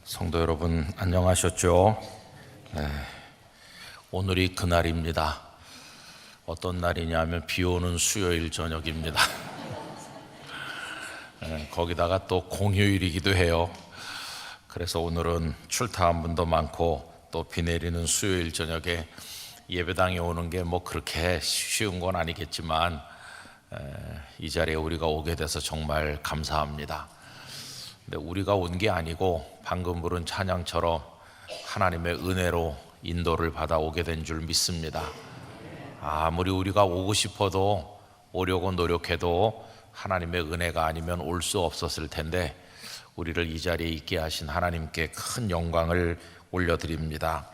성도 여러분 안녕하셨죠? 네, 오늘이 그날입니다. 어떤 날이냐면 비 오는 수요일 저녁입니다. 네, 거기다가 또 공휴일이기도 해요. 그래서 오늘은 출타한 분도 많고 또 비 내리는 수요일 저녁에 예배당에 오는 게 뭐 그렇게 쉬운 건 아니겠지만 이 자리에 우리가 오게 돼서 정말 감사합니다. 근데 우리가 온 게 아니고 방금 부른 찬양처럼 하나님의 은혜로 인도를 받아 오게 된 줄 믿습니다. 아무리 우리가 오고 싶어도 오려고 노력해도 하나님의 은혜가 아니면 올 수 없었을 텐데 우리를 이 자리에 있게 하신 하나님께 큰 영광을 올려드립니다.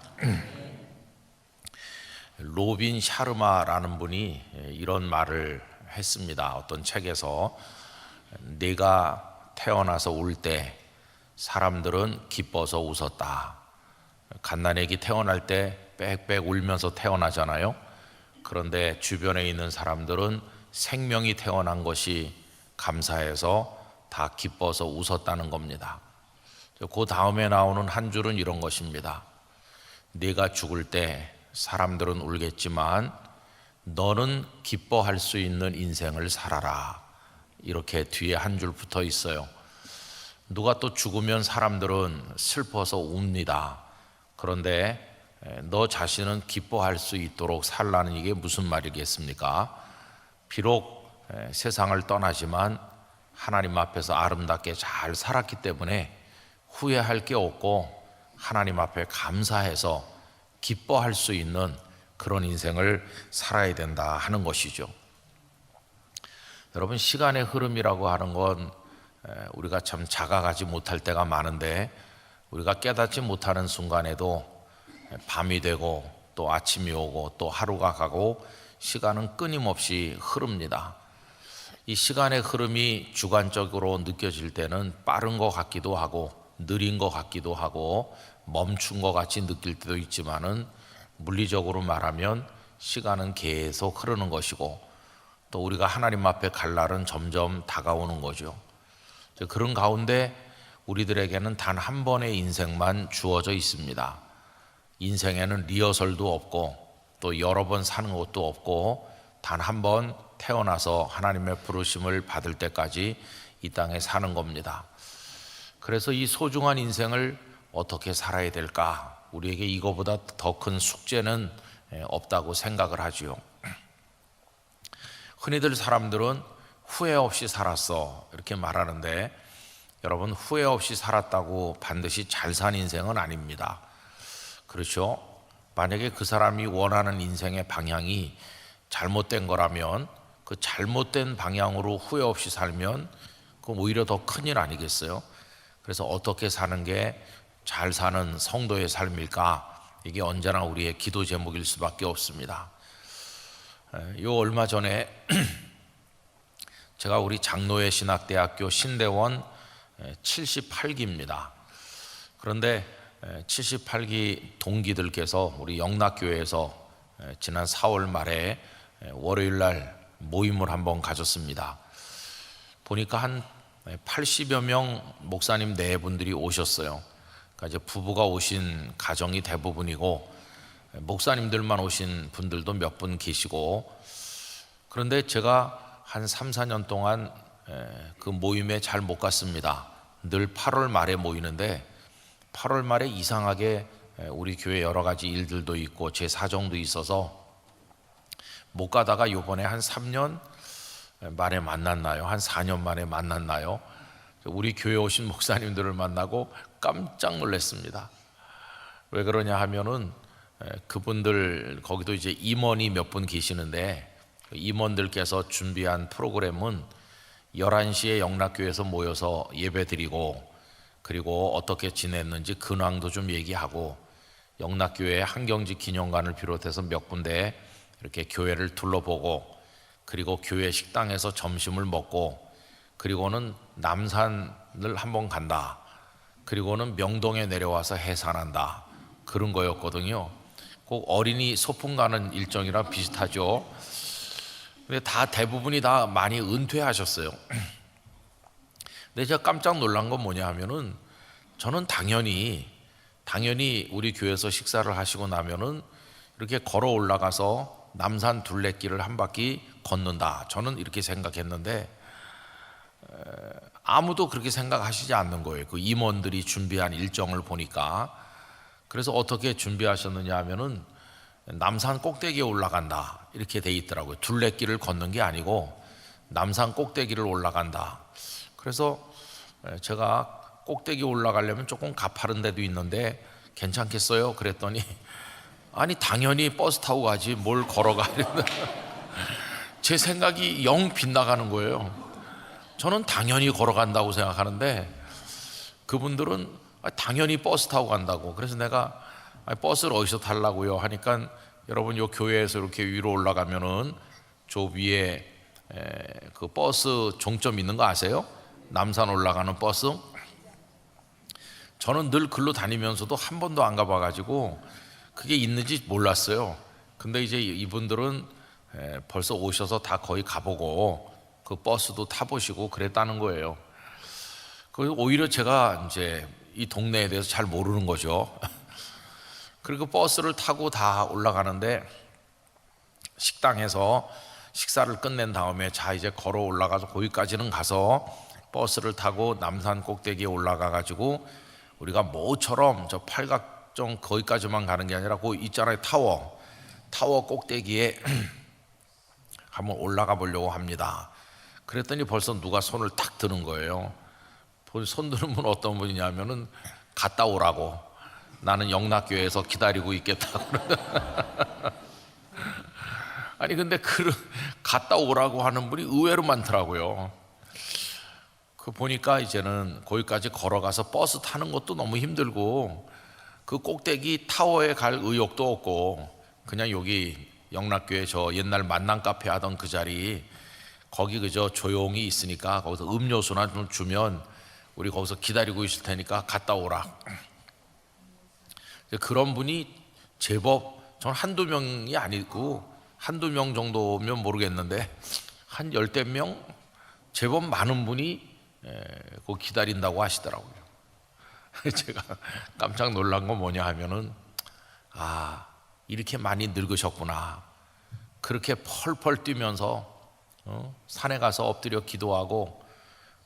로빈 샤르마라는 분이 이런 말을 했습니다. 어떤 책에서 내가 태어나서 울 때 사람들은 기뻐서 웃었다. 갓난아기 태어날 때 빽빽 울면서 태어나잖아요. 그런데 주변에 있는 사람들은 생명이 태어난 것이 감사해서 다 기뻐서 웃었다는 겁니다. 그 다음에 나오는 한 줄은 이런 것입니다. 네가 죽을 때 사람들은 울겠지만 너는 기뻐할 수 있는 인생을 살아라. 이렇게 뒤에 한 줄 붙어 있어요. 누가 또 죽으면 사람들은 슬퍼서 웁니다. 그런데 너 자신은 기뻐할 수 있도록 살라는 이게 무슨 말이겠습니까? 비록 세상을 떠나지만 하나님 앞에서 아름답게 잘 살았기 때문에 후회할 게 없고 하나님 앞에 감사해서 기뻐할 수 있는 그런 인생을 살아야 된다 하는 것이죠. 여러분, 시간의 흐름이라고 하는 건 우리가 참 자각하지 못할 때가 많은데 우리가 깨닫지 못하는 순간에도 밤이 되고 또 아침이 오고 또 하루가 가고 시간은 끊임없이 흐릅니다. 이 시간의 흐름이 주관적으로 느껴질 때는 빠른 것 같기도 하고 느린 것 같기도 하고 멈춘 것 같이 느낄 때도 있지만은 물리적으로 말하면 시간은 계속 흐르는 것이고 또 우리가 하나님 앞에 갈 날은 점점 다가오는 거죠. 그런 가운데 우리들에게는 단 한 번의 인생만 주어져 있습니다. 인생에는 리허설도 없고 또 여러 번 사는 것도 없고 단 한 번 태어나서 하나님의 부르심을 받을 때까지 이 땅에 사는 겁니다. 그래서 이 소중한 인생을 어떻게 살아야 될까? 우리에게 이거보다 더 큰 숙제는 없다고 생각을 하지요. 흔히들 사람들은 후회 없이 살았어 이렇게 말하는데 여러분, 후회 없이 살았다고 반드시 잘 산 인생은 아닙니다. 그렇죠? 만약에 그 사람이 원하는 인생의 방향이 잘못된 거라면 그 잘못된 방향으로 후회 없이 살면 그럼 오히려 더 큰일 아니겠어요? 그래서 어떻게 사는 게 잘 사는 성도의 삶일까? 이게 언제나 우리의 기도 제목일 수밖에 없습니다. 요 얼마 전에 제가 우리 장로회 신학대학교 신대원 78기입니다. 그런데 78기 동기들께서 우리 영락교회에서 지난 4월 말에 월요일 날 모임을 한번 가졌습니다. 보니까 한 80여 명 목사님 네 분들이 오셨어요. 그러니까 이제 부부가 오신 가정이 대부분이고 목사님들만 오신 분들도 몇 분 계시고, 그런데 제가 한 3, 4년 동안 그 모임에 잘 못 갔습니다. 늘 8월 말에 모이는데 8월 말에 이상하게 우리 교회 여러 가지 일들도 있고 제 사정도 있어서 못 가다가 요번에 한 3년 만에 만났나요? 한 4년 만에 만났나요? 우리 교회 오신 목사님들을 만나고 깜짝 놀랐습니다. 왜 그러냐 하면은 그분들 거기도 이제 임원이 몇 분 계시는데 임원들께서 준비한 프로그램은 11시에 영락교회에서 모여서 예배드리고 그리고 어떻게 지냈는지 근황도 좀 얘기하고 영락교회 한경직 기념관을 비롯해서 몇 군데 이렇게 교회를 둘러보고 그리고 교회 식당에서 점심을 먹고 그리고는 남산을 한번 간다. 그리고는 명동에 내려와서 해산한다. 그런 거였거든요. 꼭 어린이 소풍 가는 일정이랑 비슷하죠. 근데 다 대부분이 다 많이 은퇴하셨어요. 근데 제가 깜짝 놀란 건 뭐냐 하면은 저는 당연히 우리 교회에서 식사를 하시고 나면은 이렇게 걸어 올라가서 남산 둘레길을 한 바퀴 걷는다, 저는 이렇게 생각했는데 아무도 그렇게 생각하시지 않는 거예요. 그 임원들이 준비한 일정을 보니까. 그래서 어떻게 준비하셨느냐 하면은 남산 꼭대기에 올라간다 이렇게 돼 있더라고요. 둘레길을 걷는 게 아니고 남산 꼭대기를 올라간다. 그래서 제가 꼭대기 올라가려면 조금 가파른 데도 있는데 괜찮겠어요? 그랬더니 아니 당연히 버스 타고 가지 뭘 걸어가. 제 생각이 영 빗나가는 거예요. 저는 당연히 걸어간다고 생각하는데 그분들은 당연히 버스 타고 간다고. 그래서 내가 버스를 어디서 타려고요 하니까, 여러분 요 교회에서 이렇게 위로 올라가면은 저 위에 그 버스 종점 있는 거 아세요? 남산 올라가는 버스. 저는 늘 글로 다니면서도 한 번도 안 가봐가지고 그게 있는지 몰랐어요. 근데 이제 이분들은 벌써 오셔서 다 거의 가보고 그 버스도 타보시고 그랬다는 거예요. 그래서 오히려 제가 이제 이 동네에 대해서 잘 모르는 거죠. 그리고 버스를 타고 다 올라가는데 식당에서 식사를 끝낸 다음에 자 이제 걸어 올라가서 거기까지는 가서 버스를 타고 남산 꼭대기에 올라가 가지고 우리가 모처럼 저 팔각정 거기까지만 가는 게 아니라 거기 있잖아요, 타워 꼭대기에 한번 올라가 보려고 합니다. 그랬더니 벌써 누가 손을 탁 드는 거예요. 손 드는 분 어떤 분이냐면은 갔다 오라고, 나는 영락교회에서 기다리고 있겠다고. 아니 근데 갔다 오라고 하는 분이 의외로 많더라고요. 그 보니까 이제는 거기까지 걸어가서 버스 타는 것도 너무 힘들고 그 꼭대기 타워에 갈 의욕도 없고 그냥 여기 영락교회 저 옛날 만남 카페 하던 그 자리 거기 그저 조용히 있으니까 거기서 음료수나 좀 주면 우리 거기서 기다리고 있을 테니까 갔다 오라. 그런 분이 제법, 전 한두 명이 아니고 한두 명 정도면 모르겠는데 한 열댓 명, 제법 많은 분이 그 기다린다고 하시더라고요. 제가 깜짝 놀란 건 뭐냐 하면은 이렇게 많이 늙으셨구나. 그렇게 펄펄 뛰면서 산에 가서 엎드려 기도하고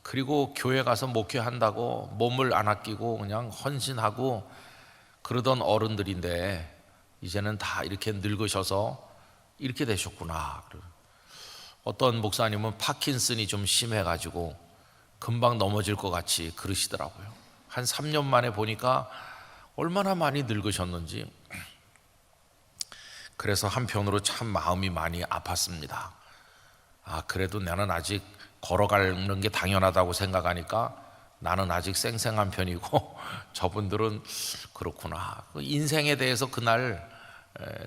그리고 교회 가서 목회한다고 몸을 안 아끼고 그냥 헌신하고 그러던 어른들인데 이제는 다 이렇게 늙으셔서 이렇게 되셨구나. 어떤 목사님은 파킨슨이 좀 심해가지고 금방 넘어질 것 같이 그러시더라고요. 한 3년 만에 보니까 얼마나 많이 늙으셨는지. 그래서 한편으로 참 마음이 많이 아팠습니다. 그래도 나는 아직 걸어가는 게 당연하다고 생각하니까 나는 아직 쌩쌩한 편이고 저분들은 그렇구나. 인생에 대해서 그날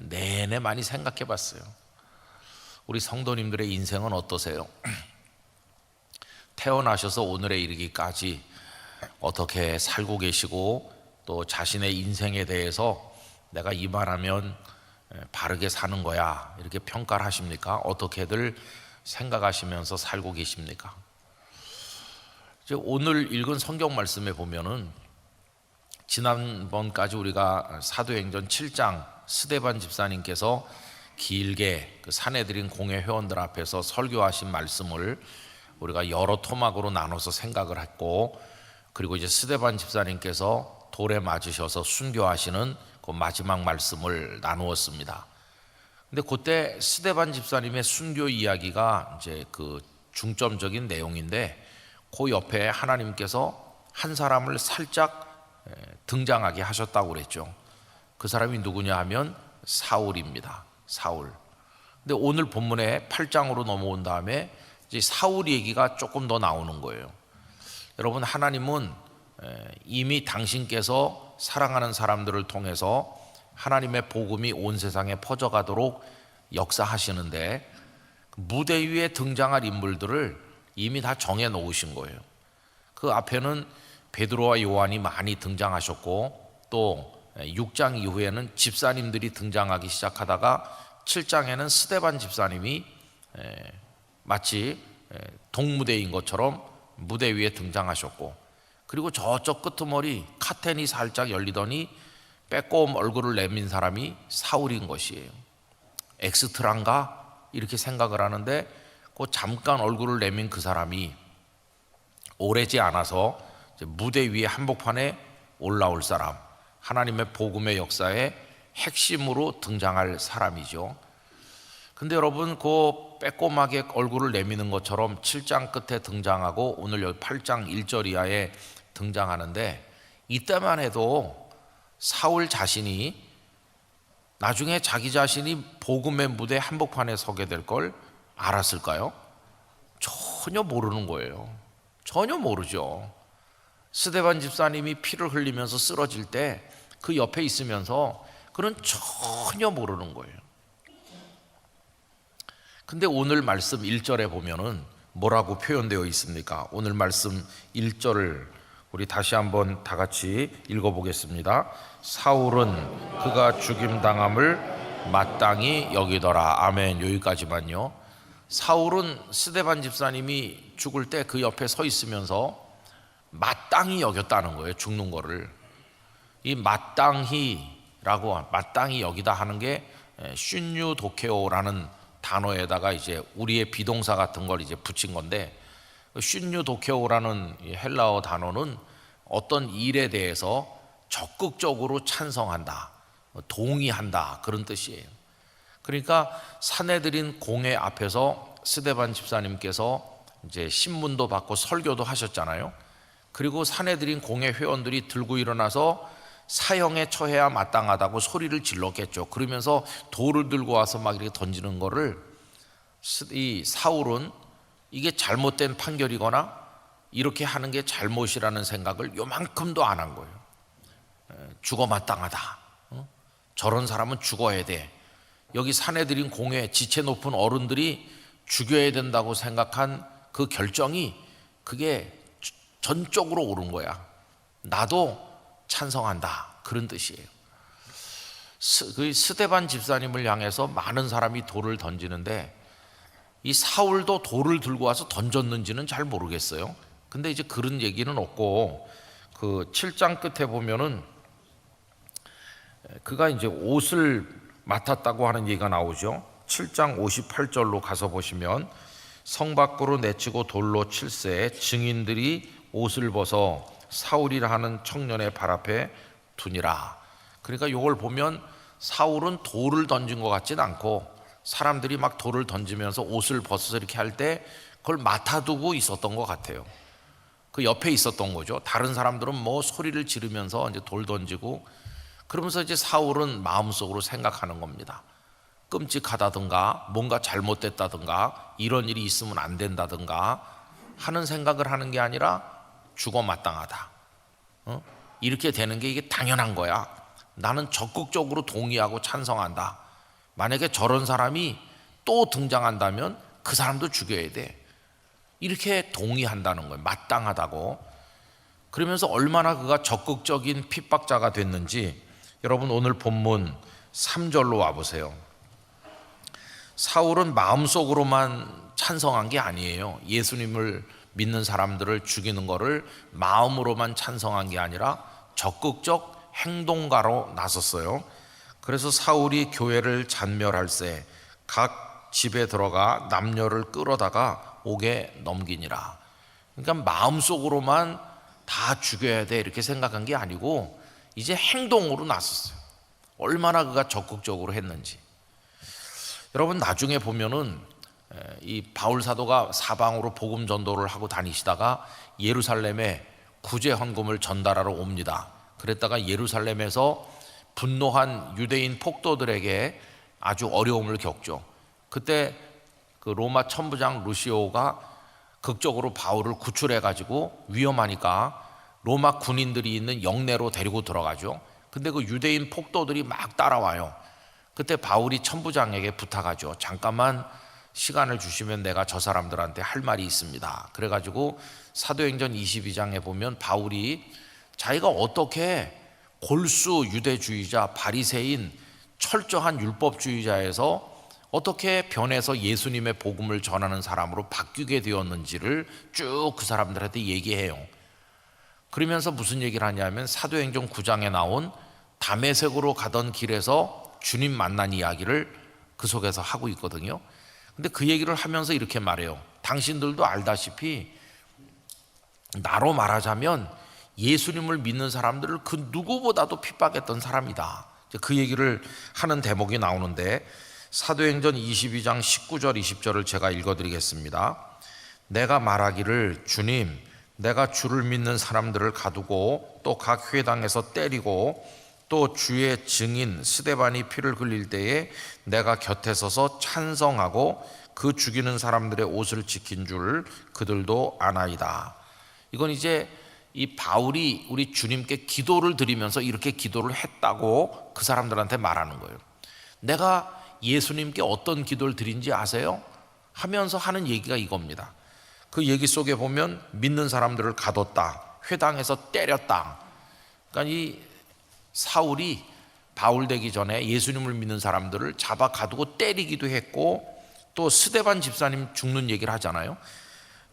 내내 많이 생각해 봤어요. 우리 성도님들의 인생은 어떠세요? 태어나셔서 오늘에 이르기까지 어떻게 살고 계시고 또 자신의 인생에 대해서 내가 이만하면 바르게 사는 거야 이렇게 평가를 하십니까? 어떻게들 생각하시면서 살고 계십니까? 오늘 읽은 성경 말씀에 보면은 지난번까지 우리가 사도행전 7장 스데반 집사님께서 길게 그 사내들인 공회 회원들 앞에서 설교하신 말씀을 우리가 여러 토막으로 나눠서 생각을 했고, 그리고 이제 스데반 집사님께서 돌에 맞으셔서 순교하시는 그 마지막 말씀을 나누었습니다. 근데 그때 스데반 집사님의 순교 이야기가 이제 그 중점적인 내용인데 그 옆에 하나님께서 한 사람을 살짝 등장하게 하셨다고 그랬죠. 그 사람이 누구냐 하면 사울입니다. 사울. 근데 오늘 본문에 8장으로 넘어온 다음에 이제 사울 얘기가 조금 더 나오는 거예요. 여러분, 하나님은 이미 당신께서 사랑하는 사람들을 통해서 하나님의 복음이 온 세상에 퍼져가도록 역사하시는데 무대 위에 등장할 인물들을 이미 다 정해 놓으신 거예요. 그 앞에는 베드로와 요한이 많이 등장하셨고 또 6장 이후에는 집사님들이 등장하기 시작하다가 7장에는 스데반 집사님이 마치 동무대인 것처럼 무대 위에 등장하셨고, 그리고 저쪽 끄트머리 카텐이 살짝 열리더니 빼꼼 얼굴을 내민 사람이 사울인 것이에요. 엑스트라인가 이렇게 생각을 하는데 그 잠깐 얼굴을 내민 그 사람이 오래지 않아서 이제 무대 위에 한복판에 올라올 사람, 하나님의 복음의 역사에 핵심으로 등장할 사람이죠. 근데 여러분, 그 빼꼼하게 얼굴을 내미는 것처럼 7장 끝에 등장하고 오늘 여기 8장 1절 이하에 등장하는데, 이때만 해도 사울 자신이 나중에 자기 자신이 복음의 무대 한복판에 서게 될 걸 알았을까요? 전혀 모르는 거예요. 전혀 모르죠. 스데반 집사님이 피를 흘리면서 쓰러질 때 그 옆에 있으면서 그는 전혀 모르는 거예요. 근데 오늘 말씀 1절에 보면은 뭐라고 표현되어 있습니까? 오늘 말씀 1절을 우리 다시 한번 다 같이 읽어보겠습니다. 사울은 그가 죽임당함을 마땅히 여기더라. 아멘. 여기까지만요. 사울은 스데반 집사님이 죽을 때 그 옆에 서 있으면서 마땅히 여겼다는 거예요. 죽는 거를. 이 마땅히 여기다 하는 게 슌유 도케오라는 단어에다가 이제 우리의 비동사 같은 걸 이제 붙인 건데, 슌유 도케오라는 헬라어 단어는 어떤 일에 대해서 적극적으로 찬성한다, 동의한다, 그런 뜻이에요. 그러니까 사내들인 공회 앞에서 스데반 집사님께서 이제 신문도 받고 설교도 하셨잖아요. 그리고 사내들인 공회 회원들이 들고 일어나서 사형에 처해야 마땅하다고 소리를 질렀겠죠. 그러면서 돌을 들고 와서 막 이렇게 던지는 거를 이 사울은 이게 잘못된 판결이거나 이렇게 하는 게 잘못이라는 생각을 요만큼도 안 한 거예요. 죽어 마땅하다. 저런 사람은 죽어야 돼. 여기 사내들인 공회, 지체 높은 어른들이 죽여야 된다고 생각한 그 결정이 그게 전적으로 옳은 거야. 나도 찬성한다, 그런 뜻이에요. 스데반 집사님을 향해서 많은 사람이 돌을 던지는데 이 사울도 돌을 들고 와서 던졌는지는 잘 모르겠어요. 근데 이제 그런 얘기는 없고, 그 7장 끝에 보면은 그가 이제 옷을 맡았다고 하는 얘기가 나오죠. 7장 58절로 가서 보시면 성 밖으로 내치고 돌로 칠세 증인들이 옷을 벗어 사울이라 하는 청년의 발 앞에 두니라. 그러니까 이걸 보면 사울은 돌을 던진 것 같진 않고 사람들이 막 돌을 던지면서 옷을 벗어서 이렇게 할 때 그걸 맡아두고 있었던 것 같아요. 그 옆에 있었던 거죠. 다른 사람들은 뭐 소리를 지르면서 이제 돌 던지고, 그러면서 이제 사울은 마음속으로 생각하는 겁니다. 끔찍하다든가 뭔가 잘못됐다든가 이런 일이 있으면 안 된다든가 하는 생각을 하는 게 아니라 죽어 마땅하다. 이렇게 되는 게 이게 당연한 거야. 나는 적극적으로 동의하고 찬성한다. 만약에 저런 사람이 또 등장한다면 그 사람도 죽여야 돼. 이렇게 동의한다는 거예요. 마땅하다고. 그러면서 얼마나 그가 적극적인 핍박자가 됐는지 여러분 오늘 본문 3절로 와보세요. 사울은 마음속으로만 찬성한 게 아니에요. 예수님을 믿는 사람들을 죽이는 것을 마음으로만 찬성한 게 아니라 적극적 행동가로 나섰어요. 그래서 사울이 교회를 잔멸할세 각 집에 들어가 남녀를 끌어다가 옥에 넘기니라. 그러니까 마음속으로만 다 죽여야 돼 이렇게 생각한 게 아니고 이제 행동으로 나섰어요. 얼마나 그가 적극적으로 했는지. 여러분 나중에 보면은 이 바울 사도가 사방으로 복음 전도를 하고 다니시다가 예루살렘에 구제 헌금을 전달하러 옵니다. 그랬다가 예루살렘에서 분노한 유대인 폭도들에게 아주 어려움을 겪죠. 그때 그 로마 천부장 루시오가 극적으로 바울을 구출해 가지고 위험하니까 로마 군인들이 있는 영내로 데리고 들어가죠. 근데 그 유대인 폭도들이 막 따라와요. 그때 바울이 천부장에게 부탁하죠. 잠깐만 시간을 주시면 내가 저 사람들한테 할 말이 있습니다. 그래가지고 사도행전 22장에 보면 바울이 자기가 어떻게 골수 유대주의자 바리새인 철저한 율법주의자에서 어떻게 변해서 예수님의 복음을 전하는 사람으로 바뀌게 되었는지를 쭉 그 사람들한테 얘기해요. 그러면서 무슨 얘기를 하냐면 사도행전 9장에 나온 다메섹으로 가던 길에서 주님 만난 이야기를 그 속에서 하고 있거든요. 근데 그 얘기를 하면서 이렇게 말해요. 당신들도 알다시피 나로 말하자면 예수님을 믿는 사람들을 그 누구보다도 핍박했던 사람이다. 그 얘기를 하는 대목이 나오는데 사도행전 22장 19절 20절을 제가 읽어드리겠습니다. 내가 말하기를 주님 내가 주를 믿는 사람들을 가두고 또 각 회당에서 때리고 또 주의 증인 스데반이 피를 흘릴 때에 내가 곁에 서서 찬성하고 그 죽이는 사람들의 옷을 지킨 줄 그들도 아나이다. 이건 이제 이 바울이 우리 주님께 기도를 드리면서 이렇게 기도를 했다고 그 사람들한테 말하는 거예요. 내가 예수님께 어떤 기도를 드린지 아세요? 하면서 하는 얘기가 이겁니다. 그 얘기 속에 보면 믿는 사람들을 가뒀다, 회당에서 때렸다. 그러니까 이 사울이 바울 되기 전에 예수님을 믿는 사람들을 잡아 가두고 때리기도 했고 또 스데반 집사님 죽는 얘기를 하잖아요.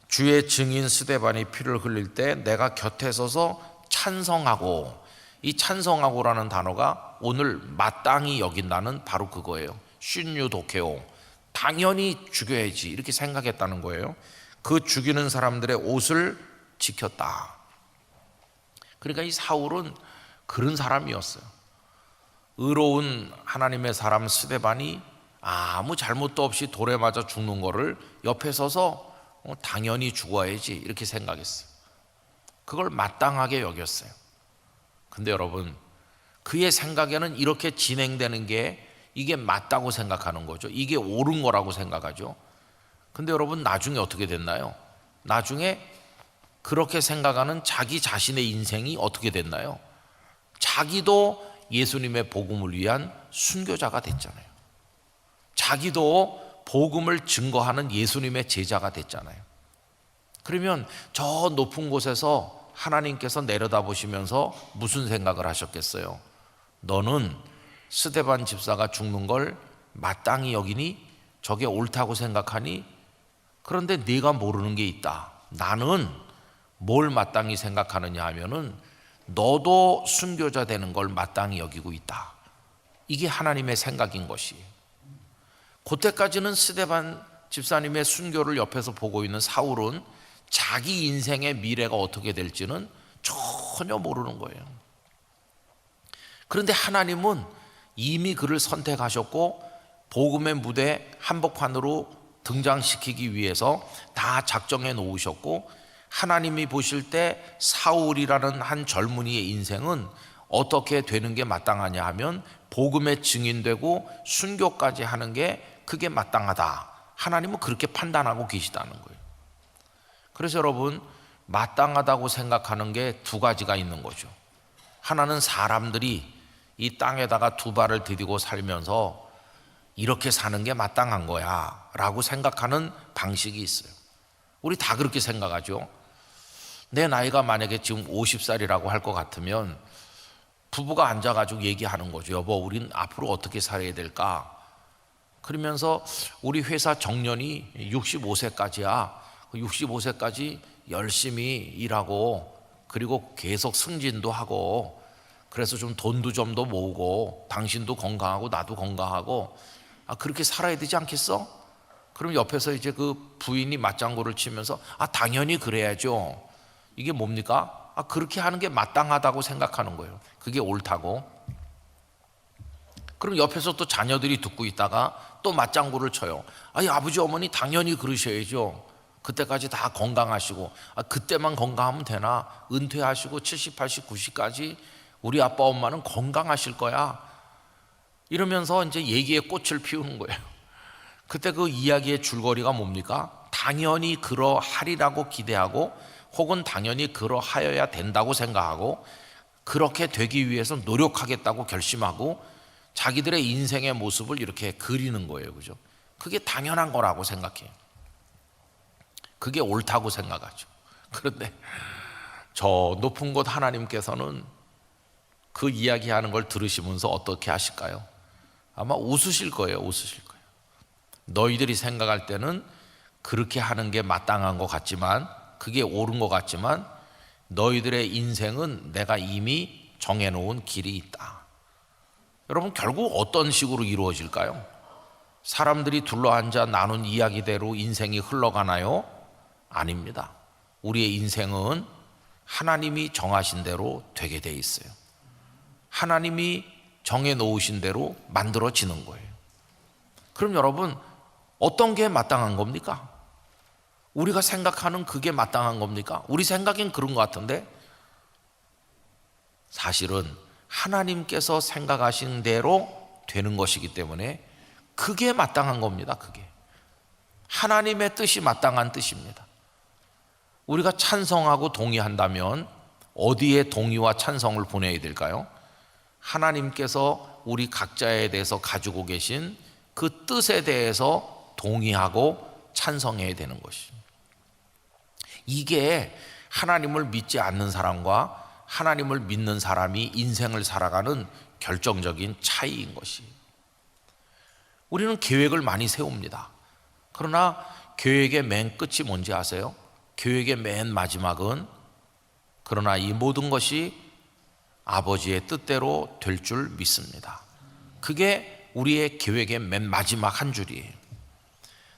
주의 증인 스데반이 피를 흘릴 때 내가 곁에 서서 찬성하고, 이 찬성하고라는 단어가 오늘 마땅히 여긴다는 바로 그거예요. 슌유 도케오, 당연히 죽여야지 이렇게 생각했다는 거예요. 그 죽이는 사람들의 옷을 지켰다. 그러니까 이 사울은 그런 사람이었어요. 의로운 하나님의 사람 스데반이 아무 잘못도 없이 돌에 맞아 죽는 거를 옆에 서서 당연히 죽어야지 이렇게 생각했어요. 그걸 마땅하게 여겼어요. 근데 여러분, 그의 생각에는 이렇게 진행되는 게 이게 맞다고 생각하는 거죠. 이게 옳은 거라고 생각하죠. 근데 여러분, 나중에 어떻게 됐나요? 나중에 그렇게 생각하는 자기 자신의 인생이 어떻게 됐나요? 자기도 예수님의 복음을 위한 순교자가 됐잖아요. 자기도 복음을 증거하는 예수님의 제자가 됐잖아요. 그러면 저 높은 곳에서 하나님께서 내려다보시면서 무슨 생각을 하셨겠어요? 너는 스데반 집사가 죽는 걸 마땅히 여기니? 저게 옳다고 생각하니? 그런데 네가 모르는 게 있다. 나는 뭘 마땅히 생각하느냐 하면은 너도 순교자 되는 걸 마땅히 여기고 있다. 이게 하나님의 생각인 것이. 그때까지는 스데반 집사님의 순교를 옆에서 보고 있는 사울은 자기 인생의 미래가 어떻게 될지는 전혀 모르는 거예요. 그런데 하나님은 이미 그를 선택하셨고 복음의 무대 한복판으로 등장시키기 위해서 다 작정해 놓으셨고, 하나님이 보실 때 사울이라는 한 젊은이의 인생은 어떻게 되는 게 마땅하냐 하면 복음의 증인되고 순교까지 하는 게 그게 마땅하다. 하나님은 그렇게 판단하고 계시다는 거예요. 그래서 여러분, 마땅하다고 생각하는 게 두 가지가 있는 거죠. 하나는 사람들이 이 땅에다가 두 발을 디디고 살면서 이렇게 사는 게 마땅한 거야 라고 생각하는 방식이 있어요. 우리 다 그렇게 생각하죠. 내 나이가 만약에 지금 50살이라고 할 것 같으면 부부가 앉아가지고 얘기하는 거죠. 여보, 우린 앞으로 어떻게 살아야 될까? 그러면서 우리 회사 정년이 65세까지야. 65세까지 열심히 일하고 그리고 계속 승진도 하고 그래서 좀 돈도 좀 더 모으고 당신도 건강하고 나도 건강하고 그렇게 살아야 되지 않겠어? 그럼 옆에서 이제 그 부인이 맞장구를 치면서 당연히 그래야죠. 이게 뭡니까? 그렇게 하는 게 마땅하다고 생각하는 거예요. 그게 옳다고. 그럼 옆에서 또 자녀들이 듣고 있다가 또 맞장구를 쳐요. 아버지 어머니 당연히 그러셔야죠. 그때까지 다 건강하시고 그때만 건강하면 되나? 은퇴하시고 70, 80, 90까지 우리 아빠 엄마는 건강하실 거야. 이러면서 이제 얘기에 꽃을 피우는 거예요. 그때 그 이야기의 줄거리가 뭡니까? 당연히 그러하리라고 기대하고 혹은 당연히 그러하여야 된다고 생각하고 그렇게 되기 위해서 노력하겠다고 결심하고 자기들의 인생의 모습을 이렇게 그리는 거예요. 그죠? 그게 당연한 거라고 생각해요. 그게 옳다고 생각하죠. 그런데 저 높은 곳 하나님께서는 그 이야기하는 걸 들으시면서 어떻게 하실까요? 아마 웃으실 거예요. 웃으실 거예요. 너희들이 생각할 때는 그렇게 하는 게 마땅한 것 같지만, 그게 옳은 것 같지만, 너희들의 인생은 내가 이미 정해놓은 길이 있다. 여러분, 결국 어떤 식으로 이루어질까요? 사람들이 둘러앉아 나눈 이야기대로 인생이 흘러가나요? 아닙니다. 우리의 인생은 하나님이 정하신 대로 되게 돼 있어요. 하나님이 정해 놓으신 대로 만들어지는 거예요. 그럼 여러분, 어떤 게 마땅한 겁니까? 우리가 생각하는 그게 마땅한 겁니까? 우리 생각엔 그런 것 같은데, 사실은 하나님께서 생각하신 대로 되는 것이기 때문에 그게 마땅한 겁니다. 그게 하나님의 뜻이 마땅한 뜻입니다. 우리가 찬성하고 동의한다면 어디에 동의와 찬성을 보내야 될까요? 하나님께서 우리 각자에 대해서 가지고 계신 그 뜻에 대해서 동의하고 찬성해야 되는 것입니다. 이게 하나님을 믿지 않는 사람과 하나님을 믿는 사람이 인생을 살아가는 결정적인 차이인 것이에요. 우리는 계획을 많이 세웁니다. 그러나 계획의 맨 끝이 뭔지 아세요? 계획의 맨 마지막은 그러나 이 모든 것이 아버지의 뜻대로 될 줄 믿습니다. 그게 우리의 계획의 맨 마지막 한 줄이에요.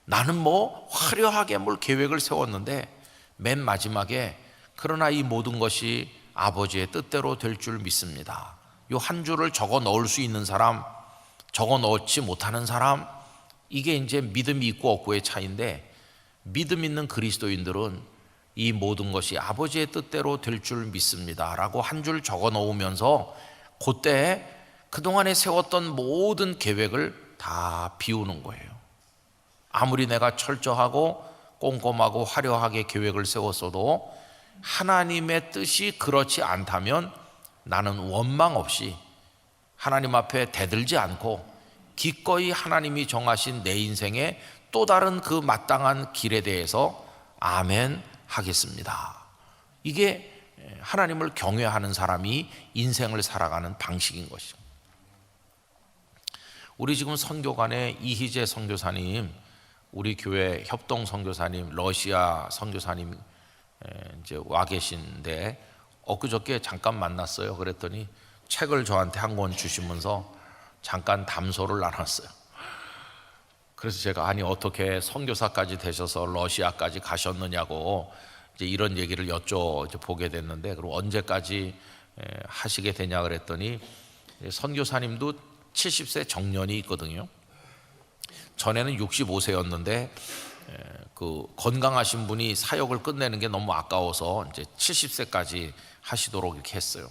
나는 뭐 화려하게 뭘 계획을 세웠는데 맨 마지막에 그러나 이 모든 것이 아버지의 뜻대로 될 줄 믿습니다. 이 한 줄을 적어 넣을 수 있는 사람, 적어 넣지 못하는 사람, 이게 이제 믿음이 있고 없고의 차이인데, 믿음 있는 그리스도인들은 이 모든 것이 아버지의 뜻대로 될 줄 믿습니다 라고 한 줄 적어 놓으면서 그때 그동안에 세웠던 모든 계획을 다 비우는 거예요. 아무리 내가 철저하고 꼼꼼하고 화려하게 계획을 세웠어도 하나님의 뜻이 그렇지 않다면 나는 원망 없이 하나님 앞에 대들지 않고 기꺼이 하나님이 정하신 내 인생의 또 다른 그 마땅한 길에 대해서 아멘 하겠습니다. 이게 하나님을 경외하는 사람이 인생을 살아가는 방식인 것입니다. 우리 지금 선교관에 이희재 선교사님, 우리 교회 협동 선교사님, 러시아 선교사님 이제 와 계신데 엊그저께 잠깐 만났어요. 그랬더니 책을 저한테 한 권 주시면서 잠깐 담소를 나눴어요. 그래서 제가 아니 어떻게 선교사까지 되셔서 러시아까지 가셨느냐고 이제 이런 얘기를 여쭤보게 됐는데, 그리고 언제까지 하시게 되냐 그랬더니 선교사님도 70세 정년이 있거든요. 전에는 65세였는데 그 건강하신 분이 사역을 끝내는 게 너무 아까워서 이제 70세까지 하시도록 이렇게 했어요.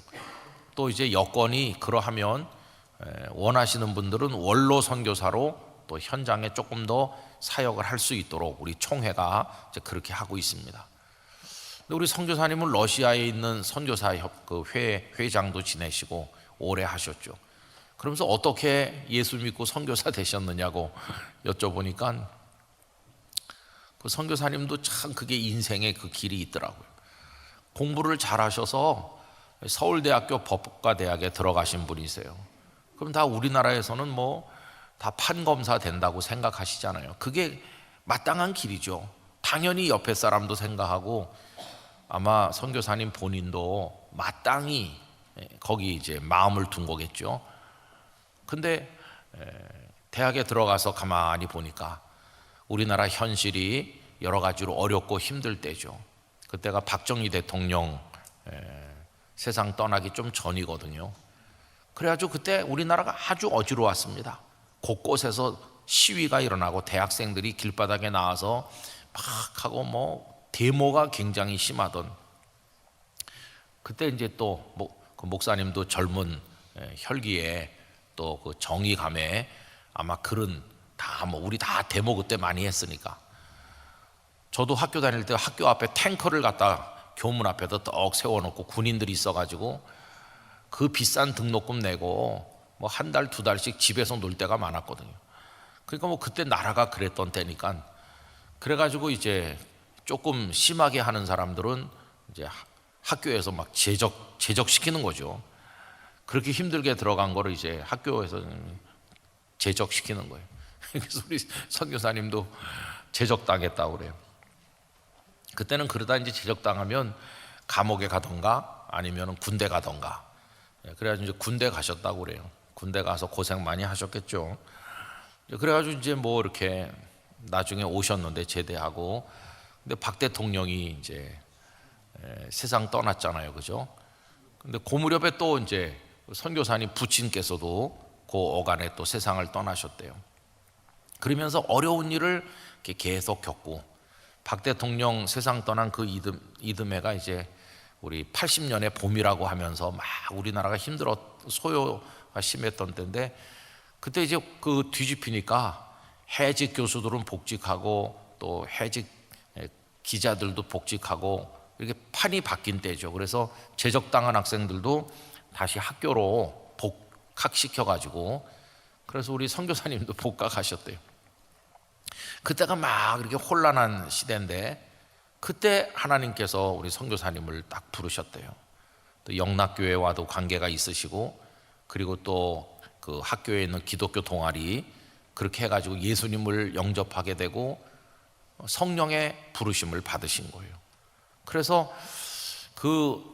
또 이제 여건이 그러하면 원하시는 분들은 원로 선교사로 또 현장에 조금 더 사역을 할 수 있도록 우리 총회가 이제 그렇게 하고 있습니다. 근데 우리 선교사님은 러시아에 있는 선교사 그 회장도 지내시고 오래 하셨죠. 그러면서 어떻게 예수 믿고 선교사 되셨느냐고 여쭤보니까 그 선교사님도 참 그게 인생의 그 길이 있더라고요. 공부를 잘하셔서 서울대학교 법과대학에 들어가신 분이세요. 그럼 다 우리나라에서는 뭐 다 판검사 된다고 생각하시잖아요. 그게 마땅한 길이죠. 당연히 옆에 사람도 생각하고 아마 선교사님 본인도 마땅히 거기 이제 마음을 둔 거겠죠. 근데 대학에 들어가서 가만히 보니까 우리나라 현실이 여러 가지로 어렵고 힘들 때죠. 그때가 박정희 대통령 세상 떠나기 좀 전이거든요. 그래가지고 그때 우리나라가 아주 어지러웠습니다. 곳곳에서 시위가 일어나고 대학생들이 길바닥에 나와서 막 하고 뭐 데모가 굉장히 심하던 그때 이제 또 그 목사님도 젊은 혈기에 또 그 정의감에 아마 글은 다 뭐 우리 다 데모 그때 많이 했으니까 저도 학교 다닐 때 학교 앞에 탱커를 갖다 교문 앞에다 떡 세워놓고 군인들이 있어가지고 그 비싼 등록금 내고 뭐 한 달, 두 달씩 집에서 놀 때가 많았거든요. 그러니까 뭐 그때 나라가 그랬던 때니까 그래가지고 이제 조금 심하게 하는 사람들은 이제 학교에서 막 제적시키는 거죠. 그렇게 힘들게 들어간 거를 이제 학교에서 제적시키는 거예요. 그래서 우리 선교사님도 제적당했다고 그래요. 그때는 그러다 이제 제적당하면 감옥에 가던가 아니면 군대 가던가. 그래가지고 이제 군대 가셨다고 그래요. 군대 가서 고생 많이 하셨겠죠. 그래가지고 이제 뭐 이렇게 나중에 오셨는데 제대하고, 근데 박 대통령이 이제 세상 떠났잖아요, 그죠? 근데 그 무렵에 또 이제 선교사님 부친께서도 그 어간에 또 세상을 떠나셨대요. 그러면서 어려운 일을 이렇게 계속 겪고, 박 대통령 세상 떠난 그 이듬해가 이제 우리 80년의 봄이라고 하면서 막 우리나라가 소요가 심했던 때인데, 그때 이제 그 뒤집히니까 해직 교수들은 복직하고 또 해직 기자들도 복직하고 이렇게 판이 바뀐 때죠. 그래서 제적당한 학생들도 다시 학교로 복학시켜가지고, 그래서 우리 선교사님도 복학하셨대요. 그때가 막 이렇게 혼란한 시대인데, 그때 하나님께서 우리 선교사님을 딱 부르셨대요. 또 영락교회와도 관계가 있으시고, 그리고 또 그 학교에 있는 기독교 동아리 그렇게 해가지고 예수님을 영접하게 되고 성령의 부르심을 받으신 거예요. 그래서 그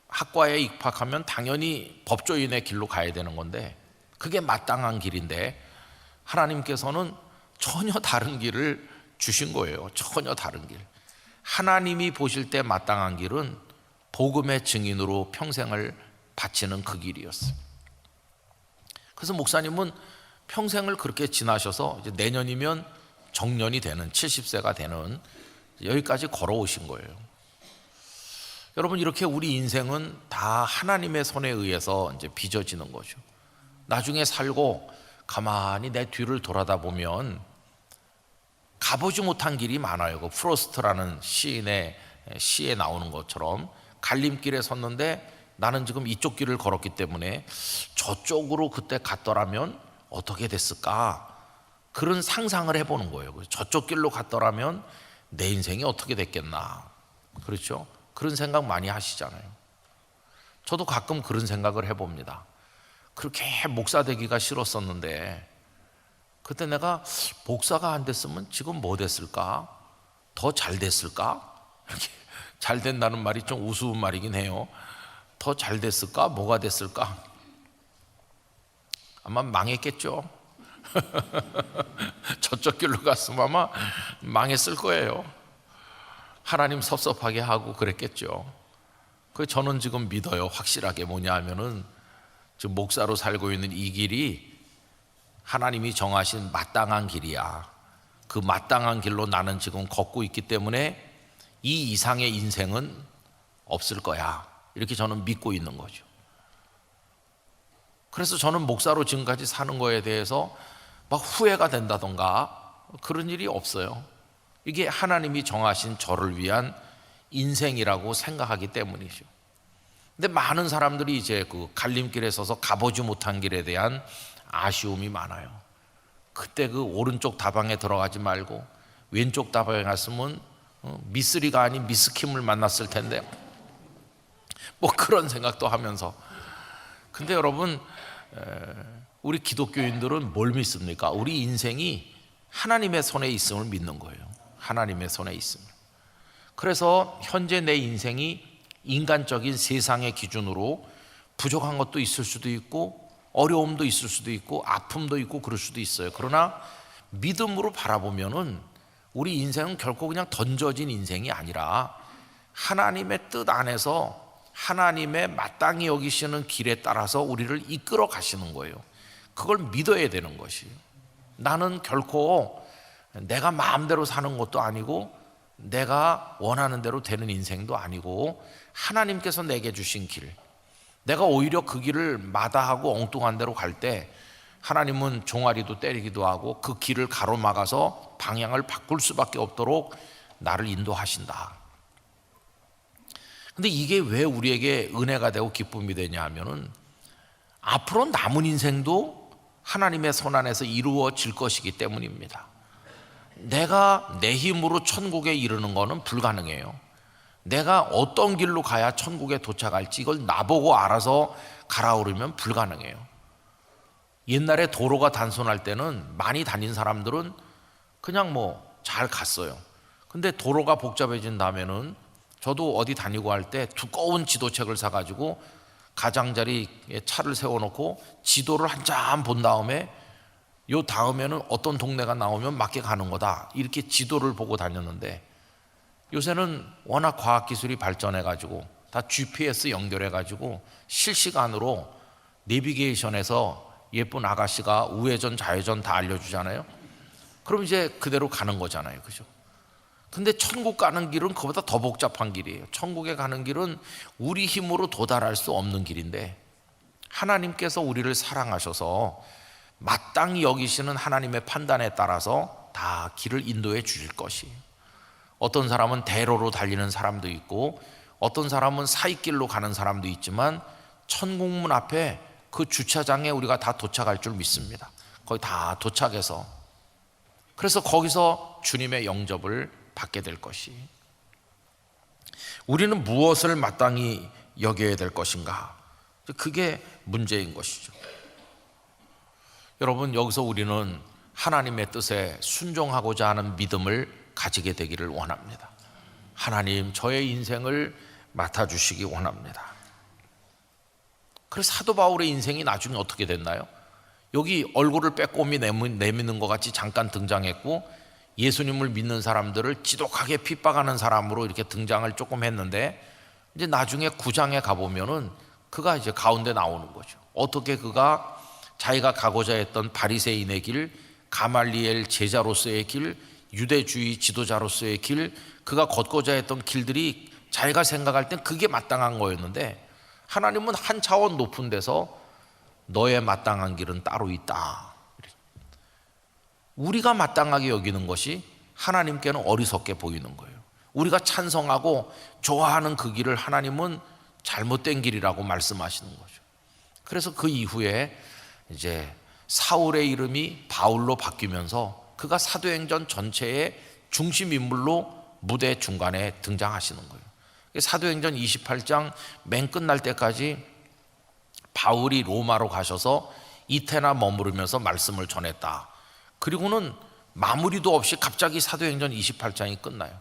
학과에 입학하면 당연히 법조인의 길로 가야 되는 건데, 그게 마땅한 길인데 하나님께서는 전혀 다른 길을 주신 거예요. 전혀 다른 길. 하나님이 보실 때 마땅한 길은 복음의 증인으로 평생을 바치는 그 길이었어요. 그래서 목사님은 평생을 그렇게 지나셔서 이제 내년이면 정년이 되는 70세가 되는 여기까지 걸어오신 거예요. 여러분, 이렇게 우리 인생은 다 하나님의 손에 의해서 이제 빚어지는 거죠. 나중에 살고 가만히 내 뒤를 돌아다 보면 가보지 못한 길이 많아요. 그 프로스트라는 시인의 시에 나오는 것처럼 갈림길에 섰는데 나는 지금 이쪽 길을 걸었기 때문에 저쪽으로 그때 갔더라면 어떻게 됐을까? 그런 상상을 해보는 거예요. 저쪽 길로 갔더라면 내 인생이 어떻게 됐겠나? 그렇죠? 그런 생각 많이 하시잖아요. 저도 가끔 그런 생각을 해봅니다. 그렇게 목사 되기가 싫었었는데 그때 내가 목사가 안 됐으면 지금 뭐 됐을까? 더 잘 됐을까? 이렇게 잘 된다는 말이 좀 우스운 말이긴 해요. 더 잘 됐을까? 뭐가 됐을까? 아마 망했겠죠. 저쪽 길로 갔으면 아마 망했을 거예요. 하나님 섭섭하게 하고 그랬겠죠. 그 저는 지금 믿어요. 확실하게 뭐냐 하면은 지금 목사로 살고 있는 이 길이 하나님이 정하신 마땅한 길이야. 그 마땅한 길로 나는 지금 걷고 있기 때문에 이 이상의 인생은 없을 거야. 이렇게 저는 믿고 있는 거죠. 그래서 저는 목사로 지금까지 사는 거에 대해서 막 후회가 된다던가 그런 일이 없어요. 이게 하나님이 정하신 저를 위한 인생이라고 생각하기 때문이죠. 근데 많은 사람들이 이제 그 갈림길에 서서 가보지 못한 길에 대한 아쉬움이 많아요. 그때 그 오른쪽 다방에 들어가지 말고 왼쪽 다방에 갔으면 미쓰리가 아닌 미스킴을 만났을 텐데, 뭐 그런 생각도 하면서. 근데 여러분, 우리 기독교인들은 뭘 믿습니까? 우리 인생이 하나님의 손에 있음을 믿는 거예요. 하나님의 손에 있음을. 그래서 현재 내 인생이 인간적인 세상의 기준으로 부족한 것도 있을 수도 있고 어려움도 있을 수도 있고 아픔도 있고 그럴 수도 있어요. 그러나 믿음으로 바라보면은 우리 인생은 결코 그냥 던져진 인생이 아니라 하나님의 뜻 안에서 하나님의 마땅히 여기시는 길에 따라서 우리를 이끌어 가시는 거예요. 그걸 믿어야 되는 것이에요. 나는 결코 내가 마음대로 사는 것도 아니고 내가 원하는 대로 되는 인생도 아니고 하나님께서 내게 주신 길, 내가 오히려 그 길을 마다하고 엉뚱한 데로 갈 때 하나님은 종아리도 때리기도 하고 그 길을 가로막아서 방향을 바꿀 수밖에 없도록 나를 인도하신다. 근데 이게 왜 우리에게 은혜가 되고 기쁨이 되냐 하면은 앞으로 남은 인생도 하나님의 손 안에서 이루어질 것이기 때문입니다. 내가 내 힘으로 천국에 이르는 것은 불가능해요. 내가 어떤 길로 가야 천국에 도착할지 이걸 나보고 알아서 가라 그러면 불가능해요. 옛날에 도로가 단순할 때는 많이 다닌 사람들은 그냥 뭐 잘 갔어요. 근데 도로가 복잡해진 다음에는 저도 어디 다니고 할 때 두꺼운 지도책을 사가지고 가장자리에 차를 세워놓고 지도를 한 장 본 다음에 요 다음에는 어떤 동네가 나오면 맞게 가는 거다, 이렇게 지도를 보고 다녔는데, 요새는 워낙 과학기술이 발전해가지고 다 GPS 연결해가지고 실시간으로 내비게이션에서 예쁜 아가씨가 우회전 좌회전 다 알려주잖아요. 그럼 이제 그대로 가는 거잖아요, 그죠? 근데 천국 가는 길은 그보다 더 복잡한 길이에요. 천국에 가는 길은 우리 힘으로 도달할 수 없는 길인데, 하나님께서 우리를 사랑하셔서 마땅히 여기시는 하나님의 판단에 따라서 다 길을 인도해 주실 것이에요. 어떤 사람은 대로로 달리는 사람도 있고, 어떤 사람은 사이길로 가는 사람도 있지만, 천국문 앞에 그 주차장에 우리가 다 도착할 줄 믿습니다. 거기 다 도착해서, 그래서 거기서 주님의 영접을 받게 될 것이, 우리는 무엇을 마땅히 여겨야 될 것인가, 그게 문제인 것이죠. 여러분, 여기서 우리는 하나님의 뜻에 순종하고자 하는 믿음을 가지게 되기를 원합니다. 하나님, 저의 인생을 맡아주시기 원합니다. 그래서 사도 바울의 인생이 나중에 어떻게 됐나요? 여기 얼굴을 빼꼼히 내미는 것 같이 잠깐 등장했고, 예수님을 믿는 사람들을 지독하게 핍박하는 사람으로 이렇게 등장을 조금 했는데, 이제 나중에 9장에 가보면은 그가 이제 가운데 나오는 거죠. 어떻게 그가 자기가 가고자 했던 바리새인의 길, 가말리엘 제자로서의 길, 유대주의 지도자로서의 길, 그가 걷고자 했던 길들이 자기가 생각할 땐 그게 마땅한 거였는데, 하나님은 한 차원 높은 데서 너의 마땅한 길은 따로 있다. 우리가 마땅하게 여기는 것이 하나님께는 어리석게 보이는 거예요. 우리가 찬성하고 좋아하는 그 길을 하나님은 잘못된 길이라고 말씀하시는 거죠. 그래서 그 이후에 이제 사울의 이름이 바울로 바뀌면서 그가 사도행전 전체의 중심 인물로 무대 중간에 등장하시는 거예요. 사도행전 28장 맨 끝날 때까지 바울이 로마로 가셔서 이태나 머무르면서 말씀을 전했다. 그리고는 마무리도 없이 갑자기 사도행전 28장이 끝나요.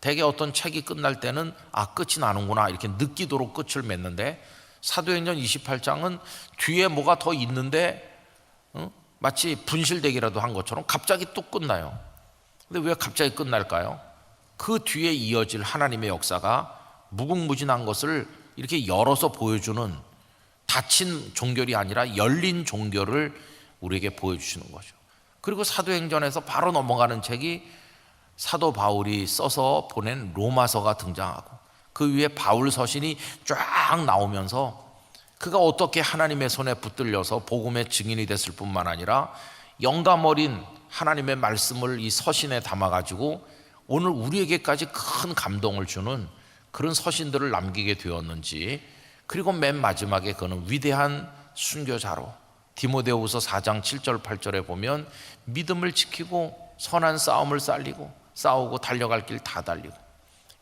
대개 어떤 책이 끝날 때는 끝이 나는구나 이렇게 느끼도록 끝을 맺는데, 사도행전 28장은 뒤에 뭐가 더 있는데 마치 분실되기라도 한 것처럼 갑자기 또 끝나요. 근데 왜 갑자기 끝날까요? 그 뒤에 이어질 하나님의 역사가 무궁무진한 것을 이렇게 열어서 보여주는, 닫힌 종결이 아니라 열린 종결을 우리에게 보여주시는 거죠. 그리고 사도행전에서 바로 넘어가는 책이 사도 바울이 써서 보낸 로마서가 등장하고, 그 위에 바울 서신이 쫙 나오면서 그가 어떻게 하나님의 손에 붙들려서 복음의 증인이 됐을 뿐만 아니라 영감 어린 하나님의 말씀을 이 서신에 담아가지고 오늘 우리에게까지 큰 감동을 주는 그런 서신들을 남기게 되었는지, 그리고 맨 마지막에 그는 위대한 순교자로 디모데후서 4장 7절 8절에 보면 믿음을 지키고 선한 싸움을 싸우고 달려갈 길 다 달리고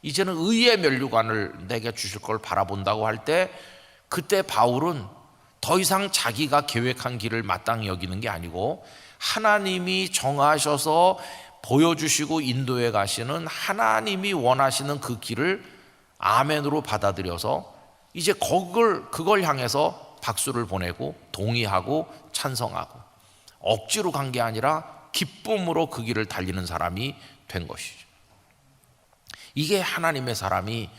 이제는 의의 면류관을 내게 주실 걸 바라본다고 할 때, 그때 바울은 더 이상 자기가 계획한 길을 마땅히 여기는 게 아니고 하나님이 정하셔서 보여주시고 인도해 가시는 하나님이 원하시는 그 길을 아멘으로 받아들여서 이제 그걸 향해서 박수를 보내고 동의하고 찬성하고, 억지로 간 게 아니라 기쁨으로 그 길을 달리는 사람이 된 것이죠. 이게 하나님의 사람이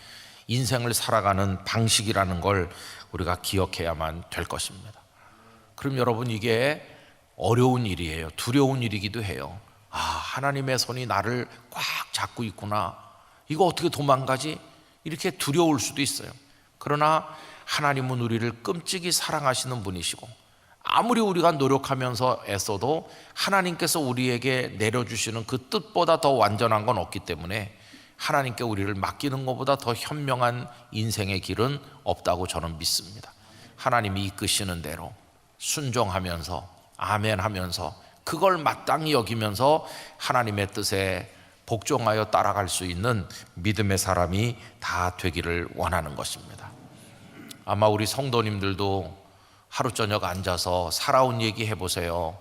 인생을 살아가는 방식이라는 걸 우리가 기억해야만 될 것입니다. 그럼 여러분, 이게 어려운 일이에요. 두려운 일이기도 해요. 하나님의 손이 나를 꽉 잡고 있구나, 이거 어떻게 도망가지? 이렇게 두려울 수도 있어요. 그러나 하나님은 우리를 끔찍이 사랑하시는 분이시고, 아무리 우리가 노력하면서 애써도 하나님께서 우리에게 내려주시는 그 뜻보다 더 완전한 건 없기 때문에 하나님께 우리를 맡기는 것보다 더 현명한 인생의 길은 없다고 저는 믿습니다. 하나님이 이끄시는 대로 순종하면서 아멘하면서 그걸 마땅히 여기면서 하나님의 뜻에 복종하여 따라갈 수 있는 믿음의 사람이 다 되기를 원하는 것입니다. 아마 우리 성도님들도 하루 저녁 앉아서 살아온 얘기 해보세요.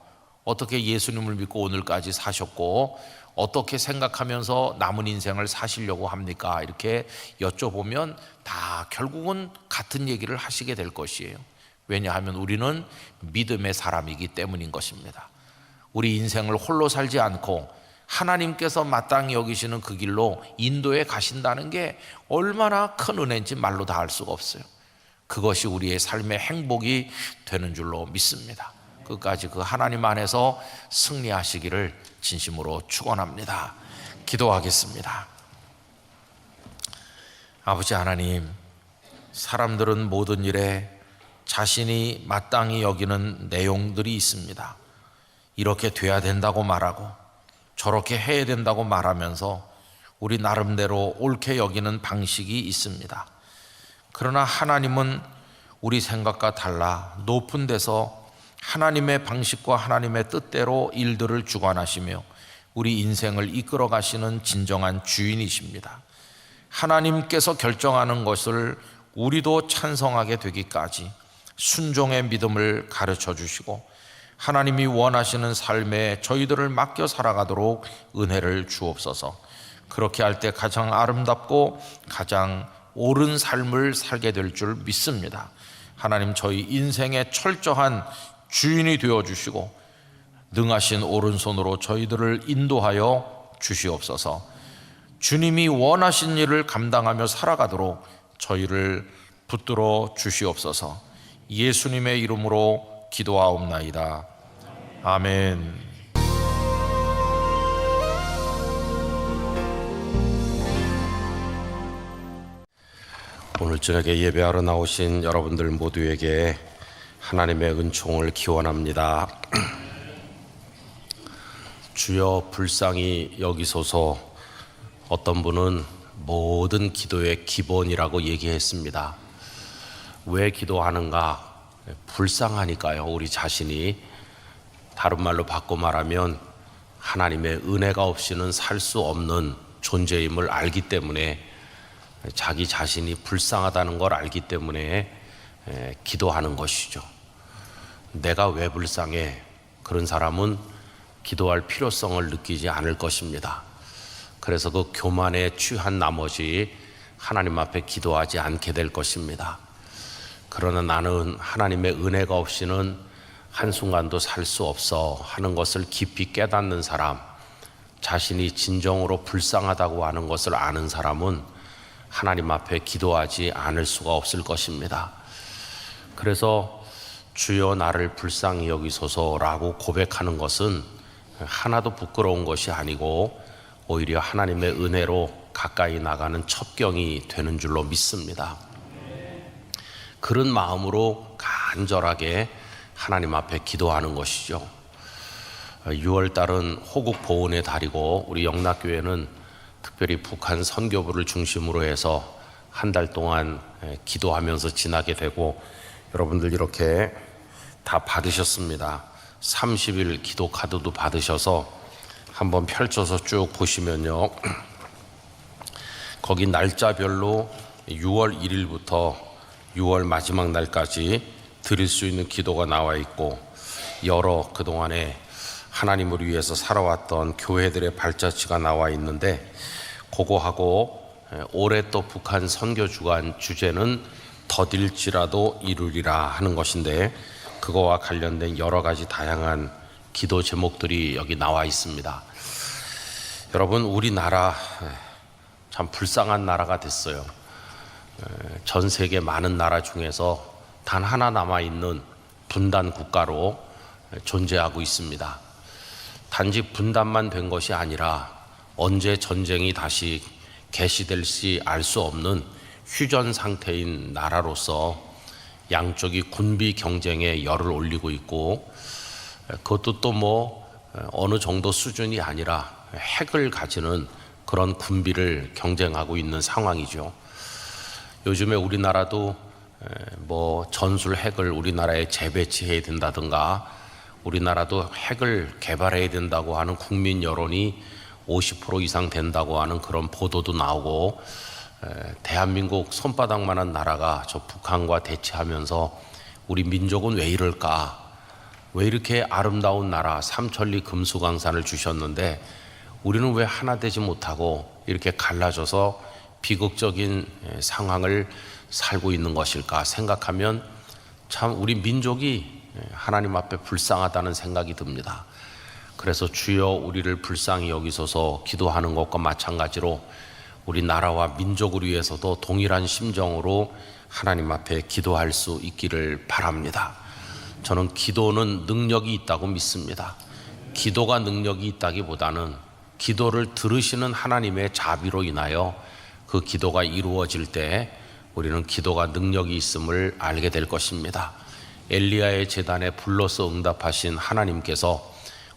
어떻게 예수님을 믿고 오늘까지 사셨고 어떻게 생각하면서 남은 인생을 사시려고 합니까? 이렇게 여쭤보면 다 결국은 같은 얘기를 하시게 될 것이에요. 왜냐하면 우리는 믿음의 사람이기 때문인 것입니다. 우리 인생을 홀로 살지 않고 하나님께서 마땅히 여기시는 그 길로 인도해 가신다는 게 얼마나 큰 은혜인지 말로 다 할 수가 없어요. 그것이 우리의 삶의 행복이 되는 줄로 믿습니다. 끝까지 그 하나님 안에서 승리하시기를 진심으로 축원합니다. 기도하겠습니다. 아버지 하나님, 사람들은 모든 일에 자신이 마땅히 여기는 내용들이 있습니다. 이렇게 돼야 된다고 말하고 저렇게 해야 된다고 말하면서 우리 나름대로 옳게 여기는 방식이 있습니다. 그러나 하나님은 우리 생각과 달라 높은 데서 하나님의 방식과 하나님의 뜻대로 일들을 주관하시며 우리 인생을 이끌어 가시는 진정한 주인이십니다. 하나님께서 결정하는 것을 우리도 찬성하게 되기까지 순종의 믿음을 가르쳐 주시고 하나님이 원하시는 삶에 저희들을 맡겨 살아가도록 은혜를 주옵소서. 그렇게 할 때 가장 아름답고 가장 옳은 삶을 살게 될 줄 믿습니다. 하나님, 저희 인생의 철저한 주인이 되어주시고 능하신 오른손으로 저희들을 인도하여 주시옵소서. 주님이 원하신 일을 감당하며 살아가도록 저희를 붙들어 주시옵소서. 예수님의 이름으로 기도하옵나이다. 아멘. 오늘 저녁에 예배하러 나오신 여러분들 모두에게 하나님의 은총을 기원합니다. 주여 불쌍히 여기소서. 어떤 분은 모든 기도의 기본이라고 얘기했습니다. 왜 기도하는가? 불쌍하니까요. 우리 자신이. 다른 말로 바꿔 말하면 하나님의 은혜가 없이는 살 수 없는 존재임을 알기 때문에, 자기 자신이 불쌍하다는 걸 알기 때문에 기도하는 것이죠. 내가 왜 불쌍해? 그런 사람은 기도할 필요성을 느끼지 않을 것입니다. 그래서 그 교만에 취한 나머지 하나님 앞에 기도하지 않게 될 것입니다. 그러나 나는 하나님의 은혜가 없이는 한순간도 살 수 없어 하는 것을 깊이 깨닫는 사람, 자신이 진정으로 불쌍하다고 하는 것을 아는 사람은 하나님 앞에 기도하지 않을 수가 없을 것입니다. 그래서 주여 나를 불쌍히 여기소서라고 고백하는 것은 하나도 부끄러운 것이 아니고 오히려 하나님의 은혜로 가까이 나가는 첩경이 되는 줄로 믿습니다. 그런 마음으로 간절하게 하나님 앞에 기도하는 것이죠. 6월달은 호국 보훈의 달이고 우리 영락교회는 특별히 북한 선교부를 중심으로 해서 한 달 동안 기도하면서 지나게 되고, 여러분들 이렇게 다 받으셨습니다. 30일 기도 카드도 받으셔서 한번 펼쳐서 쭉 보시면요, 거기 날짜별로 6월 1일부터 6월 마지막 날까지 드릴 수 있는 기도가 나와 있고, 여러 그동안에 하나님을 위해서 살아왔던 교회들의 발자취가 나와 있는데, 그거하고 올해 또 북한 선교주간 주제는 더딜지라도 이루리라 하는 것인데, 그거와 관련된 여러 가지 다양한 기도 제목들이 여기 나와 있습니다. 여러분, 우리나라 참 불쌍한 나라가 됐어요. 전 세계 많은 나라 중에서 단 하나 남아있는 분단 국가로 존재하고 있습니다. 단지 분단만 된 것이 아니라 언제 전쟁이 다시 개시될지 알 수 없는 휴전 상태인 나라로서 양쪽이 군비 경쟁에 열을 올리고 있고, 그것도 또 어느 정도 수준이 아니라 핵을 가지는 그런 군비를 경쟁하고 있는 상황이죠. 요즘에 우리나라도 전술 핵을 우리나라에 재배치해야 된다든가, 우리나라도 핵을 개발해야 된다고 하는 국민 여론이 50% 이상 된다고 하는 그런 보도도 나오고, 대한민국 손바닥만한 나라가 저 북한과 대치하면서 우리 민족은 왜 이럴까 왜 이렇게 아름다운 나라 삼천리 금수강산을 주셨는데 우리는 왜 하나 되지 못하고 이렇게 갈라져서 비극적인 상황을 살고 있는 것일까 생각하면 참 우리 민족이 하나님 앞에 불쌍하다는 생각이 듭니다. 그래서 주여 우리를 불쌍히 여기소서 기도하는 것과 마찬가지로 우리 나라와 민족을 위해서도 동일한 심정으로 하나님 앞에 기도할 수 있기를 바랍니다. 저는 기도는 능력이 있다고 믿습니다. 기도가 능력이 있다기보다는 기도를 들으시는 하나님의 자비로 인하여 그 기도가 이루어질 때 우리는 기도가 능력이 있음을 알게 될 것입니다. 엘리야의 제단에 불러서 응답하신 하나님께서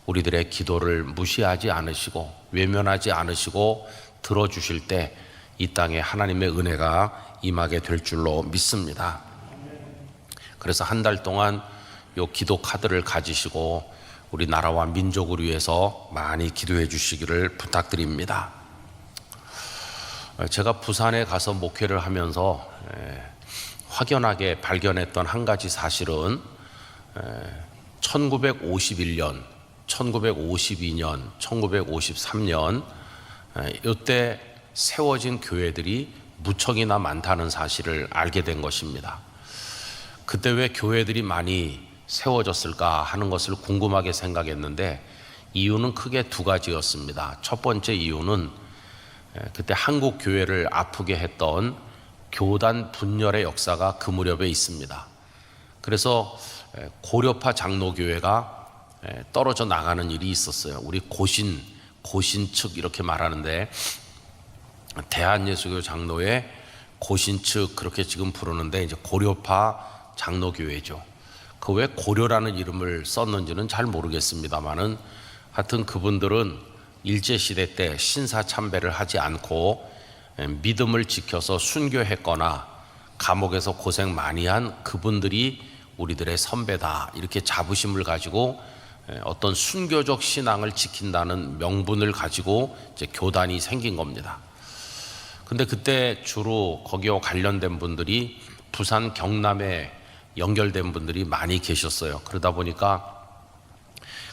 우리들의 기도를 무시하지 않으시고 외면하지 않으시고 들어주실 때 이 땅에 하나님의 은혜가 임하게 될 줄로 믿습니다. 그래서 한 달 동안 요 기도 카드를 가지시고 우리 나라와 민족을 위해서 많이 기도해 주시기를 부탁드립니다. 제가 부산에 가서 목회를 하면서 확연하게 발견했던 한 가지 사실은 1951년, 1952년, 1953년 이때 세워진 교회들이 무척이나 많다는 사실을 알게 된 것입니다. 그때 왜 교회들이 많이 세워졌을까 하는 것을 궁금하게 생각했는데 이유는 크게 두 가지였습니다. 첫 번째 이유는 그때 한국 교회를 아프게 했던 교단 분열의 역사가 그 무렵에 있습니다. 그래서 고려파 장로교회가 떨어져 나가는 일이 있었어요. 우리 고신 측 이렇게 말하는데 대한예수교 장로회 고신 측 그렇게 지금 부르는데 이제 고려파 장로교회죠. 그 왜 고려라는 이름을 썼는지는 잘 모르겠습니다만은 하여튼 그분들은 일제시대 때 신사참배를 하지 않고 믿음을 지켜서 순교했거나 감옥에서 고생 많이 한 그분들이 우리들의 선배다 이렇게 자부심을 가지고 어떤 순교적 신앙을 지킨다는 명분을 가지고 이제 교단이 생긴 겁니다. 근데 그때 주로 거기와 관련된 분들이 부산 경남에 연결된 분들이 많이 계셨어요. 그러다 보니까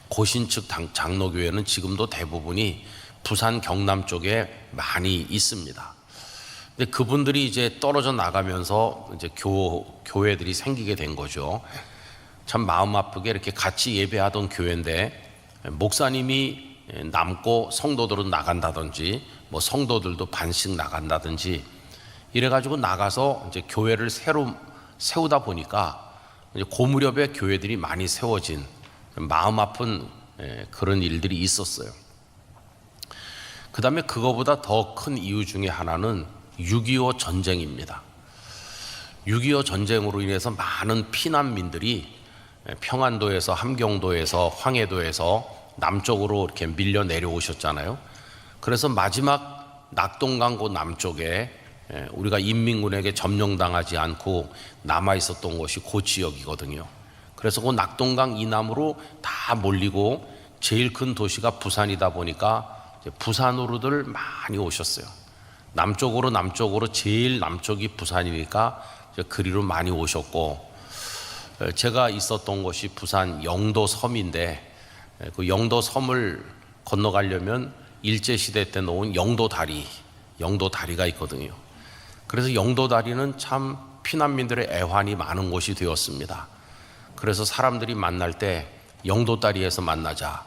고신측 장로교회는 지금도 대부분이 부산 경남 쪽에 많이 있습니다. 근데 그분들이 이제 떨어져 나가면서 이제 교회들이 생기게 된 거죠. 참 마음 아프게 이렇게 같이 예배하던 교회인데 목사님이 남고 성도들은 나간다든지 뭐 성도들도 반씩 나간다든지 이래가지고 나가서 이제 교회를 새로 세우다 보니까 이제 그 무렵에 교회들이 많이 세워진 마음 아픈 그런 일들이 있었어요. 그 다음에 그거보다 더 큰 이유 중에 하나는 6.25 전쟁입니다. 6.25 전쟁으로 인해서 많은 피난민들이 평안도에서 함경도에서 황해도에서 남쪽으로 이렇게 밀려 내려오셨잖아요. 그래서 마지막 낙동강고 남쪽에 우리가 인민군에게 점령당하지 않고 남아 있었던 곳이 그 지역이거든요. 그래서 그 낙동강 이남으로 다 몰리고 제일 큰 도시가 부산이다 보니까 부산으로들 많이 오셨어요. 남쪽으로 제일 남쪽이 부산이니까 그리로 많이 오셨고, 제가 있었던 곳이 부산 영도섬인데 그 영도섬을 건너가려면 일제시대 때 놓은 영도다리가 있거든요. 그래서 영도다리는 참 피난민들의 애환이 많은 곳이 되었습니다. 그래서 사람들이 만날 때 영도다리에서 만나자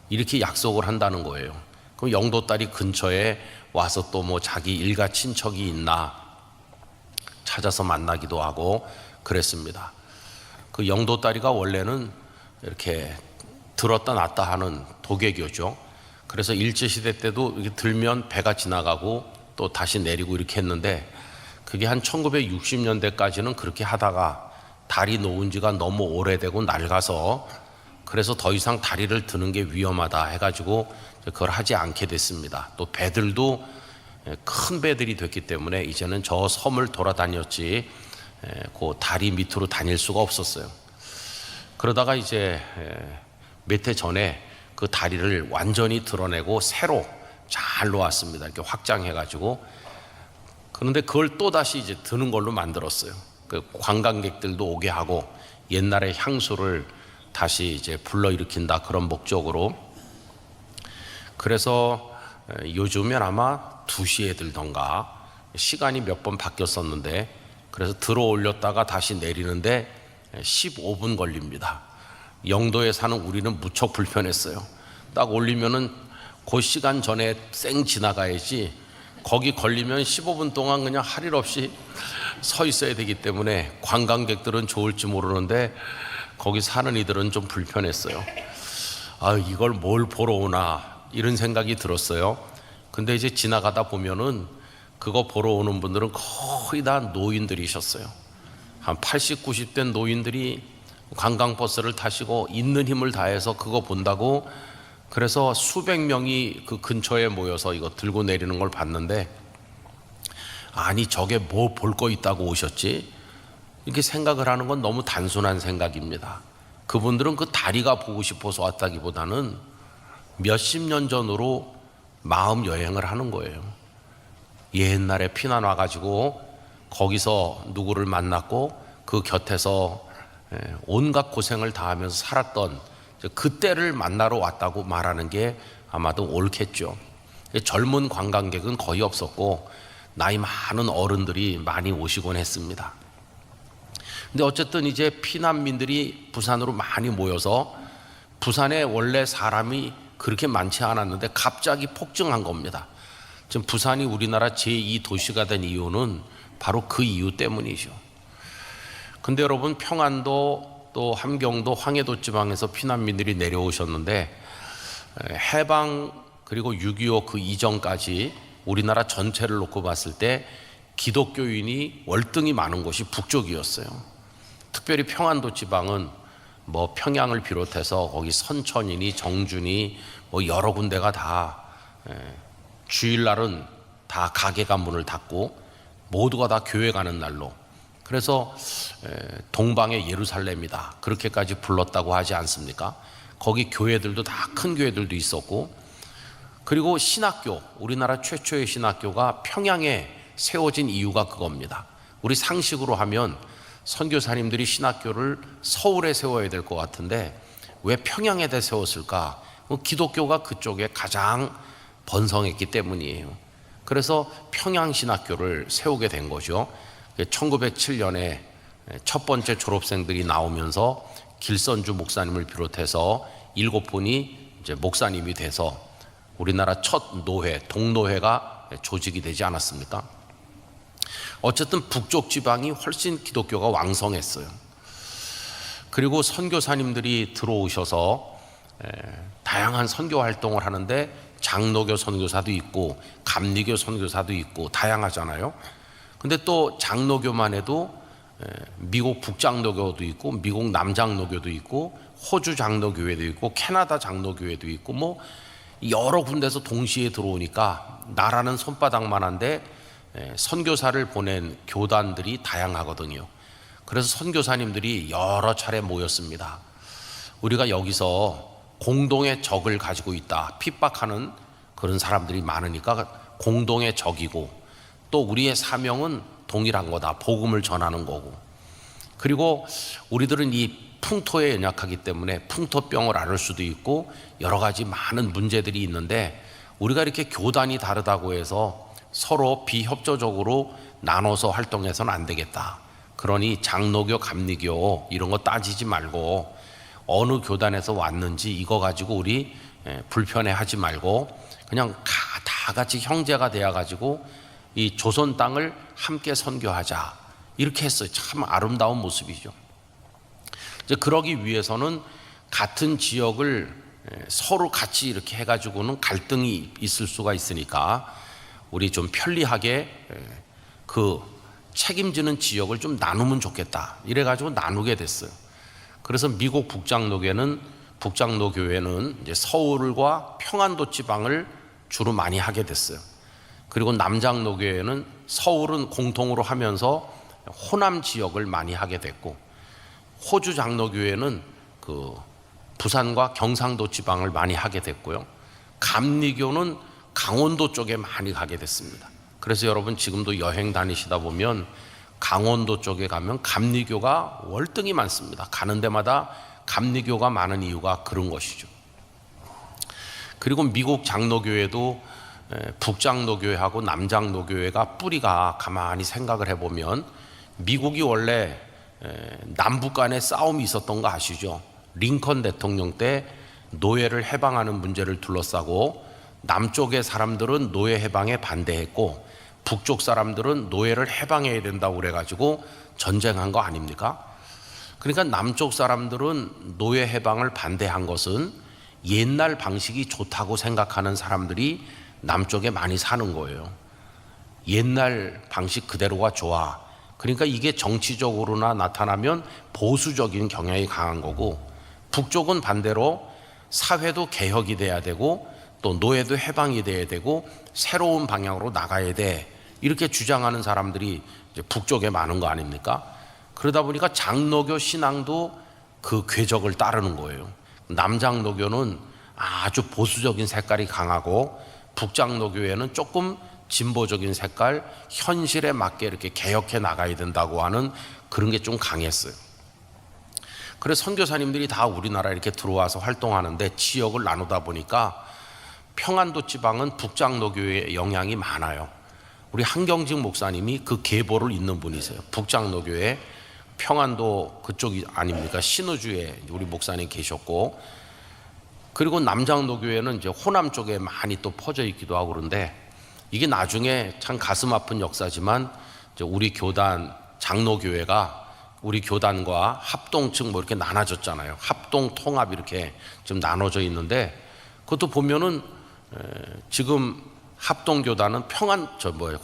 이렇게 약속을 한다는 거예요. 그럼 영도다리 근처에 와서 또 뭐 자기 일가 친척이 있나 찾아서 만나기도 하고 그랬습니다. 그 영도다리가 원래는 이렇게 들었다 놨다 하는 도개교죠. 그래서 일제시대 때도 이렇게 들면 배가 지나가고 또 다시 내리고 이렇게 했는데 그게 한 1960년대까지는 그렇게 하다가 다리 놓은 지가 너무 오래되고 낡아서 그래서 더 이상 다리를 드는 게 위험하다 해가지고 그걸 하지 않게 됐습니다. 또 배들도 큰 배들이 됐기 때문에 이제는 저 섬을 돌아다녔지 그 다리 밑으로 다닐 수가 없었어요. 그러다가 이제 몇 해 전에 그 다리를 완전히 드러내고 새로 잘 놓았습니다. 이렇게 확장해가지고. 그런데 그걸 또 다시 이제 드는 걸로 만들었어요. 그 관광객들도 오게 하고 옛날의 향수를 다시 이제 불러일으킨다 그런 목적으로. 그래서 요즘엔 아마 2시에 들던가 시간이 몇 번 바뀌었었는데, 그래서 들어 올렸다가 다시 내리는데 15분 걸립니다. 영도에 사는 우리는 무척 불편했어요. 딱 올리면은 그 시간 전에 쌩 지나가야지, 거기 걸리면 15분 동안 그냥 할 일 없이 서 있어야 되기 때문에 관광객들은 좋을지 모르는데 거기 사는 이들은 좀 불편했어요. 아, 이걸 뭘 보러 오나 이런 생각이 들었어요. 근데 이제 지나가다 보면은 그거 보러 오는 분들은 거의 다 노인들이셨어요. 한 80, 90대 노인들이 관광버스를 타시고 있는 힘을 다해서 그거 본다고, 그래서 수백 명이 그 근처에 모여서 이거 들고 내리는 걸 봤는데, 아니 저게 뭐 볼 거 있다고 오셨지? 이렇게 생각을 하는 건 너무 단순한 생각입니다. 그분들은 그 다리가 보고 싶어서 왔다기보다는 몇십 년 전으로 마음 여행을 하는 거예요. 옛날에 피난 와가지고 거기서 누구를 만났고 그 곁에서 온갖 고생을 다하면서 살았던 그때를 만나러 왔다고 말하는 게 아마도 옳겠죠. 젊은 관광객은 거의 없었고 나이 많은 어른들이 많이 오시곤 했습니다. 근데 어쨌든 이제 피난민들이 부산으로 많이 모여서, 부산에 원래 사람이 그렇게 많지 않았는데 갑자기 폭증한 겁니다. 지금 부산이 우리나라 제2도시가 된 이유는 바로 그 이유 때문이죠. 근데 여러분, 평안도 또 함경도 황해도 지방에서 피난민들이 내려오셨는데, 해방 그리고 6.25 그 이전까지 우리나라 전체를 놓고 봤을 때 기독교인이 월등히 많은 곳이 북쪽이었어요. 특별히 평안도 지방은 뭐 평양을 비롯해서 거기 선천이니 정준이 뭐 여러 군데가 다 주일날은 다 가게가 문을 닫고 모두가 다 교회 가는 날로, 그래서 동방의 예루살렘이다 그렇게까지 불렀다고 하지 않습니까? 거기 교회들도 다 큰 교회들도 있었고, 그리고 신학교, 우리나라 최초의 신학교가 평양에 세워진 이유가 그겁니다. 우리 상식으로 하면 선교사님들이 신학교를 서울에 세워야 될 것 같은데 왜 평양에다 세웠을까? 기독교가 그쪽에 가장 번성했기 때문이에요. 그래서 평양신학교를 세우게 된 거죠. 1907년에 첫 번째 졸업생들이 나오면서 길선주 목사님을 비롯해서 7분이 이제 목사님이 돼서 우리나라 첫 노회, 동노회가 조직이 되지 않았습니까? 어쨌든 북쪽 지방이 훨씬 기독교가 왕성했어요. 그리고 선교사님들이 들어오셔서 다양한 선교 활동을 하는데 장로교 선교사도 있고 감리교 선교사도 있고 다양하잖아요. 근데 또 장로교만 해도 미국 북장로교도 있고 미국 남장로교도 있고 호주 장로교회도 있고 캐나다 장로교회도 있고 뭐 여러 군데서 동시에 들어오니까 나라는 손바닥만한데 선교사를 보낸 교단들이 다양하거든요. 그래서 선교사님들이 여러 차례 모였습니다. 우리가 여기서 공동의 적을 가지고 있다, 핍박하는 그런 사람들이 많으니까 공동의 적이고, 또 우리의 사명은 동일한 거다, 복음을 전하는 거고, 그리고 우리들은 이 풍토에 연약하기 때문에 풍토병을 앓을 수도 있고 여러 가지 많은 문제들이 있는데, 우리가 이렇게 교단이 다르다고 해서 서로 비협조적으로 나눠서 활동해서는 안 되겠다. 그러니 장로교, 감리교 이런 거 따지지 말고 어느 교단에서 왔는지 이거 가지고 우리 불편해하지 말고 그냥 다 같이 형제가 되어 가지고 이 조선 땅을 함께 선교하자, 이렇게 했어요. 참 아름다운 모습이죠. 이제 그러기 위해서는 같은 지역을 서로 같이 이렇게 해가지고는 갈등이 있을 수가 있으니까 우리 좀 편리하게 그 책임지는 지역을 좀 나누면 좋겠다, 이래가지고 나누게 됐어요. 그래서 미국 북장로교회는 이제 서울과 평안도 지방을 주로 많이 하게 됐어요. 그리고 남장로교회는 서울은 공통으로 하면서 호남 지역을 많이 하게 됐고, 호주 장로교회는 그 부산과 경상도 지방을 많이 하게 됐고요. 감리교는 강원도 쪽에 많이 가게 됐습니다. 그래서 여러분 지금도 여행 다니시다 보면 강원도 쪽에 가면 감리교가 월등히 많습니다. 가는 데마다 감리교가 많은 이유가 그런 것이죠. 그리고 미국 장로교회도 북장로교회하고 남장로교회가 뿌리가 가만히 생각을 해보면 미국이 원래 남북 간의 싸움이 있었던 거 아시죠? 링컨 대통령 때 노예를 해방하는 문제를 둘러싸고 남쪽의 사람들은 노예 해방에 반대했고 북쪽 사람들은 노예를 해방해야 된다고 그래가지고 전쟁한 거 아닙니까? 그러니까 남쪽 사람들은 노예 해방을 반대한 것은 옛날 방식이 좋다고 생각하는 사람들이 남쪽에 많이 사는 거예요. 옛날 방식 그대로가 좋아. 그러니까 이게 정치적으로나 나타나면 보수적인 경향이 강한 거고, 북쪽은 반대로 사회도 개혁이 돼야 되고 또 노예도 해방이 돼야 되고 새로운 방향으로 나가야 돼, 이렇게 주장하는 사람들이 이제 북쪽에 많은 거 아닙니까? 그러다 보니까 장로교 신앙도 그 궤적을 따르는 거예요. 남장로교는 아주 보수적인 색깔이 강하고 북장로교회는 조금 진보적인 색깔, 현실에 맞게 이렇게 개혁해 나가야 된다고 하는 그런 게 좀 강했어요. 그래서 선교사님들이 다 우리나라에 이렇게 들어와서 활동하는데 지역을 나누다 보니까 평안도 지방은 북장로교회의 영향이 많아요. 우리 한경직 목사님이 그 계보를 잇는 분이세요. 북장로교회 평안도 그쪽이 아닙니까? 신우주에 우리 목사님 계셨고, 그리고 남장로교회는 이제 호남 쪽에 많이 또 퍼져 있기도 하고, 그런데 이게 나중에 참 가슴 아픈 역사지만 이제 우리 교단 장로교회가 우리 교단과 합동층 뭐 이렇게 나눠졌잖아요. 합동 통합 이렇게 좀 나눠져 있는데, 그것도 보면은 지금 합동교단은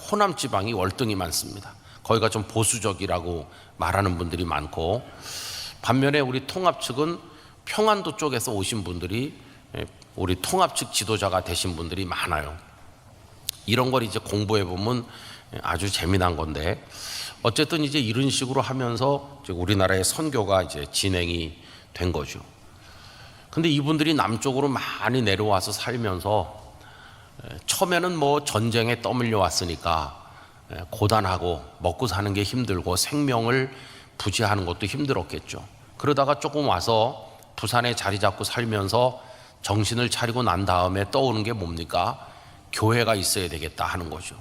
호남 지방이 월등히 많습니다. 거기가 좀 보수적이라고 말하는 분들이 많고, 반면에 우리 통합 측은 평안도 쪽에서 오신 분들이 우리 통합 측 지도자가 되신 분들이 많아요. 이런 걸 이제 공부해 보면 아주 재미난 건데, 어쨌든 이제 이런 식으로 하면서 우리나라의 선교가 이제 진행이 된 거죠. 근데 이분들이 남쪽으로 많이 내려와서 살면서 처음에는 뭐 전쟁에 떠밀려 왔으니까 고단하고 먹고 사는 게 힘들고 생명을 부지하는 것도 힘들었겠죠. 그러다가 조금 와서 부산에 자리 잡고 살면서 정신을 차리고 난 다음에 떠오는 게 뭡니까? 교회가 있어야 되겠다 하는 거죠.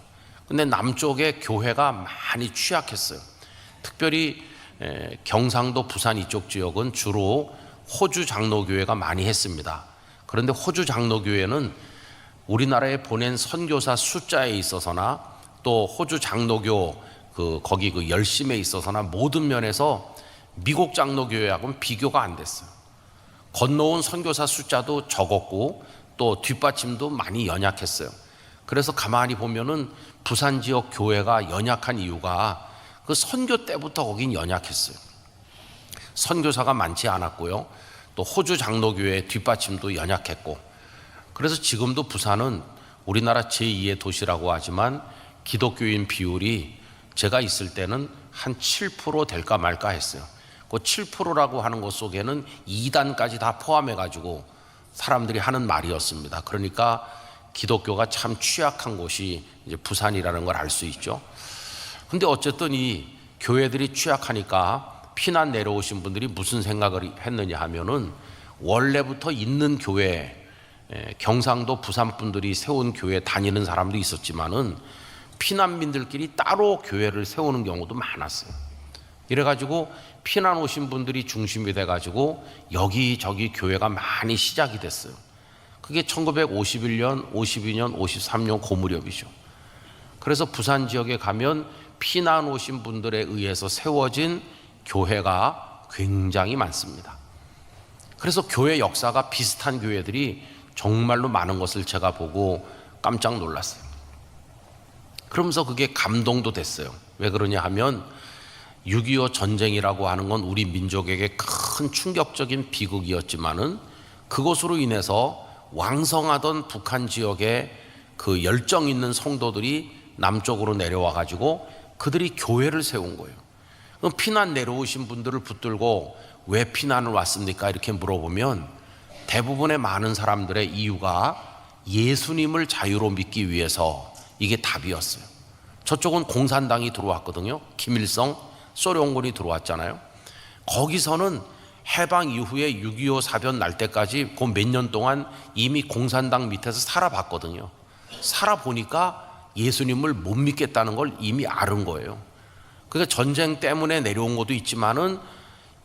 근데 남쪽에 교회가 많이 취약했어요. 특별히 경상도 부산 이쪽 지역은 주로 호주 장로교회가 많이 했습니다. 그런데 호주 장로교회는 우리나라에 보낸 선교사 숫자에 있어서나 또 호주 장로교 거기 그 열심에 있어서나 모든 면에서 미국 장로교회하고는 비교가 안 됐어요. 건너온 선교사 숫자도 적었고 또 뒷받침도 많이 연약했어요. 그래서 가만히 보면은 부산 지역 교회가 연약한 이유가 그 선교 때부터 거긴 연약했어요. 선교사가 많지 않았고요. 또 호주 장로교회의 뒷받침도 연약했고, 그래서 지금도 부산은 우리나라 제2의 도시라고 하지만 기독교인 비율이 제가 있을 때는 한 7% 될까 말까 했어요. 그 7%라고 하는 것 속에는 2단까지 다 포함해 가지고 사람들이 하는 말이었습니다. 그러니까 기독교가 참 취약한 곳이 이제 부산이라는 걸 알 수 있죠. 근데 어쨌든 이 교회들이 취약하니까 피난 내려오신 분들이 무슨 생각을 했느냐 하면은, 원래부터 있는 교회, 경상도 부산 분들이 세운 교회 다니는 사람도 있었지만은 피난민들끼리 따로 교회를 세우는 경우도 많았어요. 이래가지고 피난 오신 분들이 중심이 돼가지고 여기저기 교회가 많이 시작이 됐어요. 그게 1951년, 52년, 53년 그 무렵이죠. 그래서 부산 지역에 가면 피난 오신 분들에 의해서 세워진 교회가 굉장히 많습니다. 그래서 교회 역사가 비슷한 교회들이 정말로 많은 것을 제가 보고 깜짝 놀랐어요. 그러면서 그게 감동도 됐어요. 왜 그러냐 하면 6.25 전쟁이라고 하는 건 우리 민족에게 큰 충격적인 비극이었지만은 그것으로 인해서 왕성하던 북한 지역에 그 열정 있는 성도들이 남쪽으로 내려와 가지고 그들이 교회를 세운 거예요. 그럼 피난 내려오신 분들을 붙들고 왜 피난을 왔습니까? 이렇게 물어보면 대부분의 많은 사람들의 이유가 예수님을 자유로 믿기 위해서, 이게 답이었어요. 저쪽은 공산당이 들어왔거든요. 김일성, 소련군이 들어왔잖아요. 거기서는 해방 이후에 6.25 사변 날 때까지 그 몇 년 동안 이미 공산당 밑에서 살아봤거든요. 살아보니까 예수님을 못 믿겠다는 걸 이미 알은 거예요. 그러니까 전쟁 때문에 내려온 것도 있지만은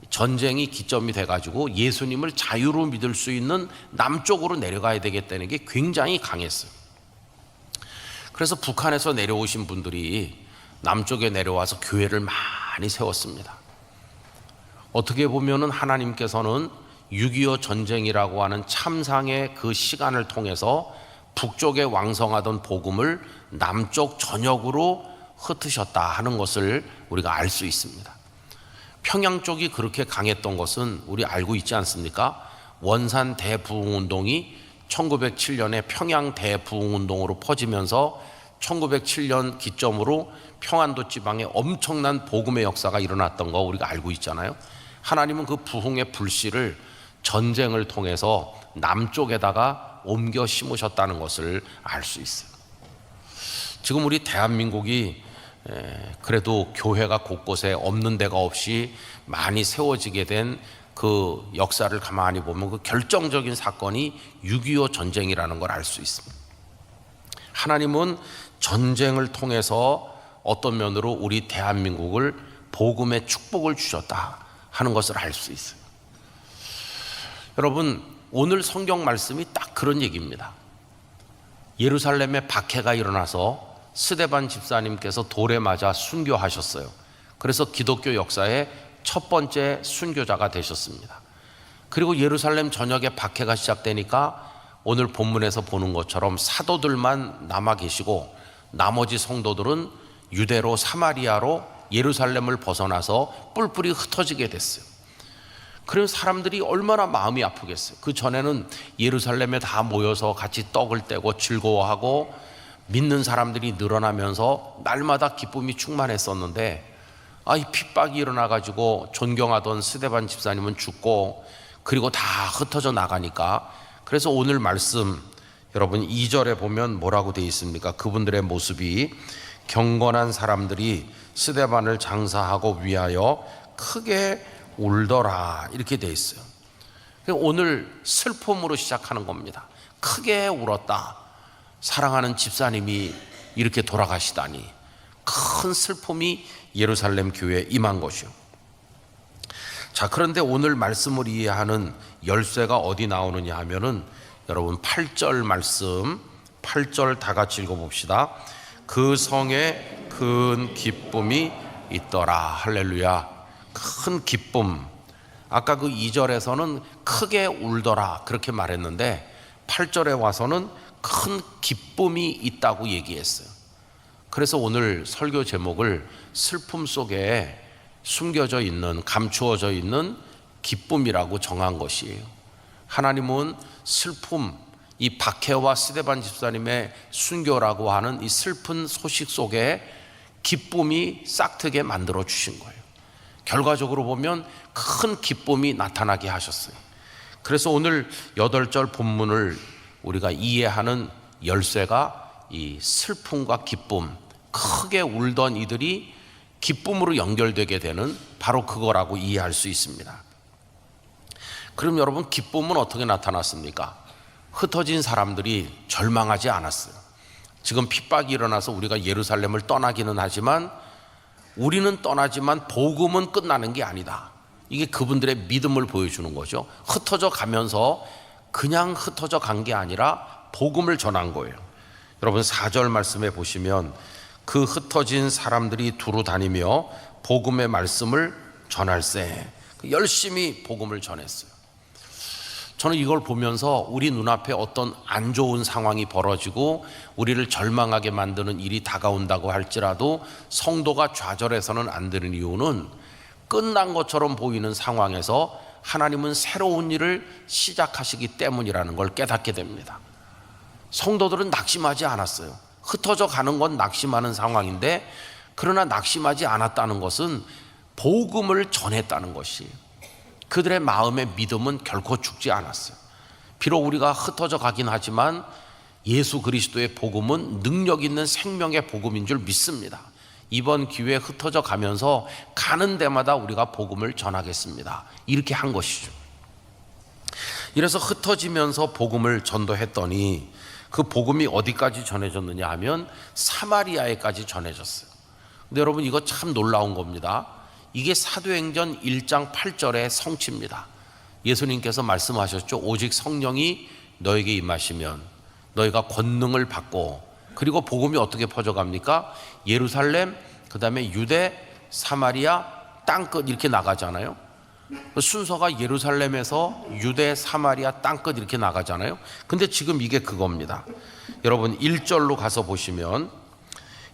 전쟁이 기점이 돼가지고 예수님을 자유로 믿을 수 있는 남쪽으로 내려가야 되겠다는 게 굉장히 강했어요. 그래서 북한에서 내려오신 분들이 남쪽에 내려와서 교회를 많이 세웠습니다. 어떻게 보면은 하나님께서는 6.25 전쟁이라고 하는 참상의 그 시간을 통해서 북쪽에 왕성하던 복음을 남쪽 전역으로 흩으셨다 하는 것을 우리가 알 수 있습니다. 평양 쪽이 그렇게 강했던 것은 우리 알고 있지 않습니까? 원산 대부흥운동이 1907년에 평양 대부흥운동으로 퍼지면서 1907년 기점으로 평안도 지방에 엄청난 복음의 역사가 일어났던 거 우리가 알고 있잖아요. 하나님은 그 부흥의 불씨를 전쟁을 통해서 남쪽에다가 옮겨 심으셨다는 것을 알 수 있어요. 지금 우리 대한민국이 그래도 교회가 곳곳에 없는 데가 없이 많이 세워지게 된 그 역사를 가만히 보면 그 결정적인 사건이 6.25 전쟁이라는 걸 알 수 있습니다. 하나님은 전쟁을 통해서 어떤 면으로 우리 대한민국을 복음의 축복을 주셨다 하는 것을 알 수 있어요. 여러분, 오늘 성경 말씀이 딱 그런 얘기입니다. 예루살렘에 박해가 일어나서 스데반 집사님께서 돌에 맞아 순교하셨어요. 그래서 기독교 역사의 첫 번째 순교자가 되셨습니다. 그리고 예루살렘 전역에 박해가 시작되니까 오늘 본문에서 보는 것처럼 사도들만 남아 계시고 나머지 성도들은 유대로 사마리아로 예루살렘을 벗어나서 뿔뿔이 흩어지게 됐어요. 그래서 사람들이 얼마나 마음이 아프겠어요. 그 전에는 예루살렘에 다 모여서 같이 떡을 떼고 즐거워하고 믿는 사람들이 늘어나면서 날마다 기쁨이 충만했었는데 이 핍박이 일어나가지고 존경하던 스데반 집사님은 죽고 그리고 다 흩어져 나가니까 그래서 오늘 말씀 여러분 2절에 보면 뭐라고 되어 있습니까? 그분들의 모습이 경건한 사람들이 스데반을 장사하고 위하여 크게 울더라 이렇게 되어 있어요. 오늘 슬픔으로 시작하는 겁니다. 크게 울었다. 사랑하는 집사님이 이렇게 돌아가시다니 큰 슬픔이 예루살렘 교회에 임한 것이요. 자, 그런데 오늘 말씀을 이해하는 열쇠가 어디 나오느냐 하면은 여러분 8절 말씀 8절 다 같이 읽어봅시다. 그 성에 큰 기쁨이 있더라. 할렐루야. 큰 기쁨. 아까 그 2절에서는 크게 울더라 그렇게 말했는데 8절에 와서는 큰 기쁨이 있다고 얘기했어요. 그래서 오늘 설교 제목을 슬픔 속에 숨겨져 있는 감추어져 있는 기쁨이라고 정한 것이에요. 하나님은 슬픔, 이 박해와 스데반 집사님의 순교라고 하는 이 슬픈 소식 속에 기쁨이 싹트게 만들어 주신 거예요. 결과적으로 보면 큰 기쁨이 나타나게 하셨어요. 그래서 오늘 8절 본문을 우리가 이해하는 열쇠가 이 슬픔과 기쁨, 크게 울던 이들이 기쁨으로 연결되게 되는 바로 그거라고 이해할 수 있습니다. 그럼 여러분 기쁨은 어떻게 나타났습니까? 흩어진 사람들이 절망하지 않았어요. 지금 핍박이 일어나서 우리가 예루살렘을 떠나기는 하지만 우리는 떠나지만 복음은 끝나는 게 아니다. 이게 그분들의 믿음을 보여주는 거죠. 흩어져 가면서 그냥 흩어져 간 게 아니라 복음을 전한 거예요. 여러분 4절 말씀에 보시면 그 흩어진 사람들이 두루 다니며 복음의 말씀을 전할세. 열심히 복음을 전했어요. 저는 이걸 보면서 우리 눈앞에 어떤 안 좋은 상황이 벌어지고 우리를 절망하게 만드는 일이 다가온다고 할지라도 성도가 좌절해서는 안 되는 이유는 끝난 것처럼 보이는 상황에서 하나님은 새로운 일을 시작하시기 때문이라는 걸 깨닫게 됩니다. 성도들은 낙심하지 않았어요. 흩어져 가는 건 낙심하는 상황인데 그러나 낙심하지 않았다는 것은 복음을 전했다는 것이 그들의 마음의 믿음은 결코 죽지 않았어요. 비록 우리가 흩어져 가긴 하지만 예수 그리스도의 복음은 능력 있는 생명의 복음인 줄 믿습니다. 이번 기회에 흩어져 가면서 가는 데마다 우리가 복음을 전하겠습니다. 이렇게 한 것이죠. 이래서 흩어지면서 복음을 전도했더니 그 복음이 어디까지 전해졌느냐 하면 사마리아에까지 전해졌어요. 근데 여러분, 이거 참 놀라운 겁니다. 이게 사도행전 1장 8절의 성취입니다. 예수님께서 말씀하셨죠. 오직 성령이 너에게 임하시면 너희가 권능을 받고, 그리고 복음이 어떻게 퍼져갑니까? 예루살렘, 그 다음에 유대, 사마리아, 땅끝 이렇게 나가잖아요. 순서가 예루살렘에서 유대, 사마리아, 땅끝 이렇게 나가잖아요. 근데 지금 이게 그겁니다. 여러분 1절로 가서 보시면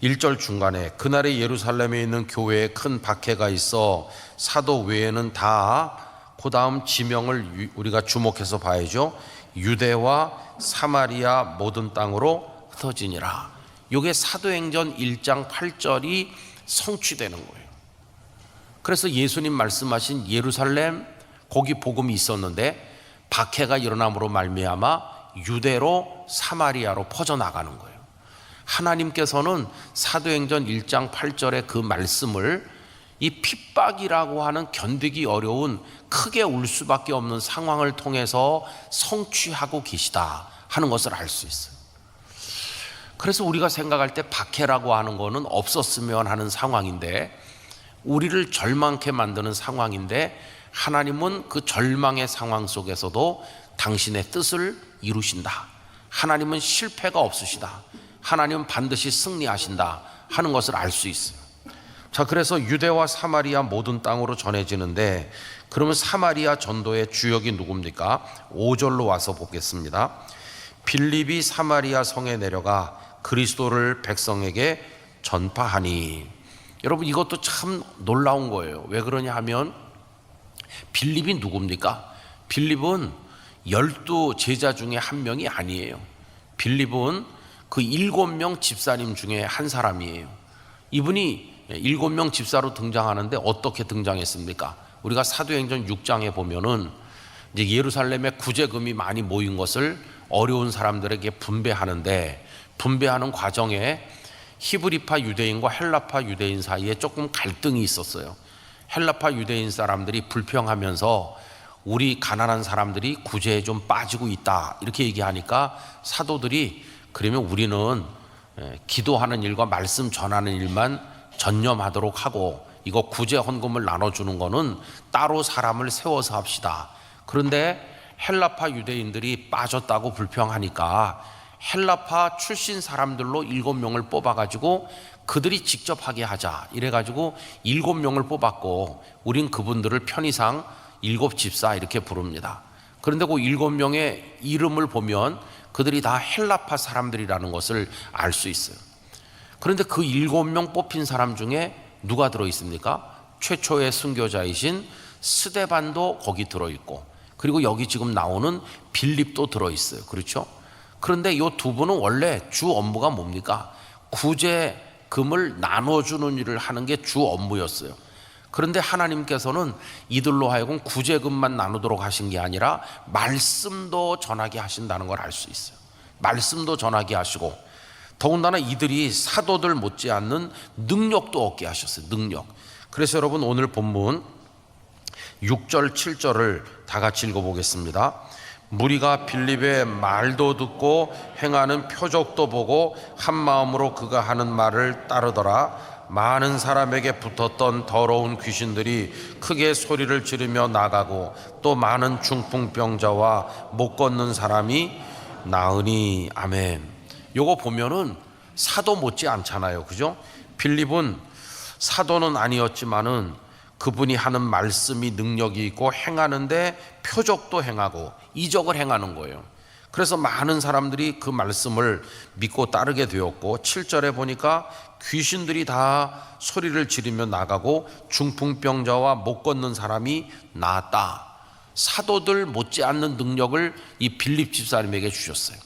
1절 중간에 그날에 예루살렘에 있는 교회에 큰 박해가 있어 사도 외에는 다, 그 다음 지명을 우리가 주목해서 봐야죠. 유대와 사마리아 모든 땅으로 흩어지니라. 이게 사도행전 1장 8절이 성취되는 거예요. 그래서 예수님 말씀하신 예루살렘, 거기 복음이 있었는데 박해가 일어남으로 말미암아 유대로 사마리아로 퍼져나가는 거예요. 하나님께서는 사도행전 1장 8절의 그 말씀을 이 핍박이라고 하는 견디기 어려운 크게 울 수밖에 없는 상황을 통해서 성취하고 계시다 하는 것을 알 수 있어요. 그래서 우리가 생각할 때 박해라고 하는 거는 없었으면 하는 상황인데, 우리를 절망케 만드는 상황인데, 하나님은 그 절망의 상황 속에서도 당신의 뜻을 이루신다. 하나님은 실패가 없으시다. 하나님은 반드시 승리하신다 하는 것을 알 수 있어요. 자, 그래서 유대와 사마리아 모든 땅으로 전해지는데, 그러면 사마리아 전도의 주역이 누굽니까? 5절로 와서 보겠습니다. 빌립이 사마리아 성에 내려가 그리스도를 백성에게 전파하니. 여러분, 이것도 참 놀라운 거예요. 왜 그러냐 하면 빌립이 누굽니까? 빌립은 12 제자 중에 한 명이 아니에요. 빌립은 그 7명 집사님 중에 한 사람이에요. 이분이 7명 집사로 등장하는데 어떻게 등장했습니까? 우리가 사도행전 6장에 보면은 이제 예루살렘에 구제금이 많이 모인 것을 어려운 사람들에게 분배하는데, 분배하는 과정에 히브리파 유대인과 헬라파 유대인 사이에 조금 갈등이 있었어요. 헬라파 유대인 사람들이 불평하면서 우리 가난한 사람들이 구제에 좀 빠지고 있다 이렇게 얘기하니까 사도들이 그러면 우리는 기도하는 일과 말씀 전하는 일만 전념하도록 하고, 이거 구제 헌금을 나눠주는 거는 따로 사람을 세워서 합시다. 그런데 헬라파 유대인들이 빠졌다고 불평하니까 헬라파 출신 사람들로 7명을 뽑아가지고 그들이 직접 하게 하자 이래가지고 7명을 뽑았고, 우린 그분들을 편의상 7집사 이렇게 부릅니다. 그런데 그 7명의 이름을 보면 그들이 다 헬라파 사람들이라는 것을 알 수 있어요. 그런데 그 7명 뽑힌 사람 중에 누가 들어있습니까? 최초의 순교자이신 스데반도 거기 들어있고, 그리고 여기 지금 나오는 빌립도 들어있어요. 그렇죠? 그런데 이 두 분은 원래 주 업무가 뭡니까? 구제금을 나눠주는 일을 하는 게 주 업무였어요. 그런데 하나님께서는 이들로 하여금 구제금만 나누도록 하신 게 아니라 말씀도 전하게 하신다는 걸 알 수 있어요. 말씀도 전하게 하시고, 더군다나 이들이 사도들 못지않는 능력도 얻게 하셨어요. 능력. 그래서 여러분, 오늘 본문 6절 7절을 다 같이 읽어보겠습니다. 무리가 빌립의 말도 듣고 행하는 표적도 보고 한 마음으로 그가 하는 말을 따르더라. 많은 사람에게 붙었던 더러운 귀신들이 크게 소리를 지르며 나가고, 또 많은 중풍병자와 못 걷는 사람이 나으니. 아멘. 요거 보면은 사도 못지 않잖아요. 그죠? 빌립은 사도는 아니었지만은 그분이 하는 말씀이 능력이 있고 행하는데 표적도 행하고 이적을 행하는 거예요. 그래서 많은 사람들이 그 말씀을 믿고 따르게 되었고, 7절에 보니까 귀신들이 다 소리를 지르며 나가고 중풍병자와 못 걷는 사람이 나았다. 사도들 못지않는 능력을 이 빌립 집사님에게 주셨어요.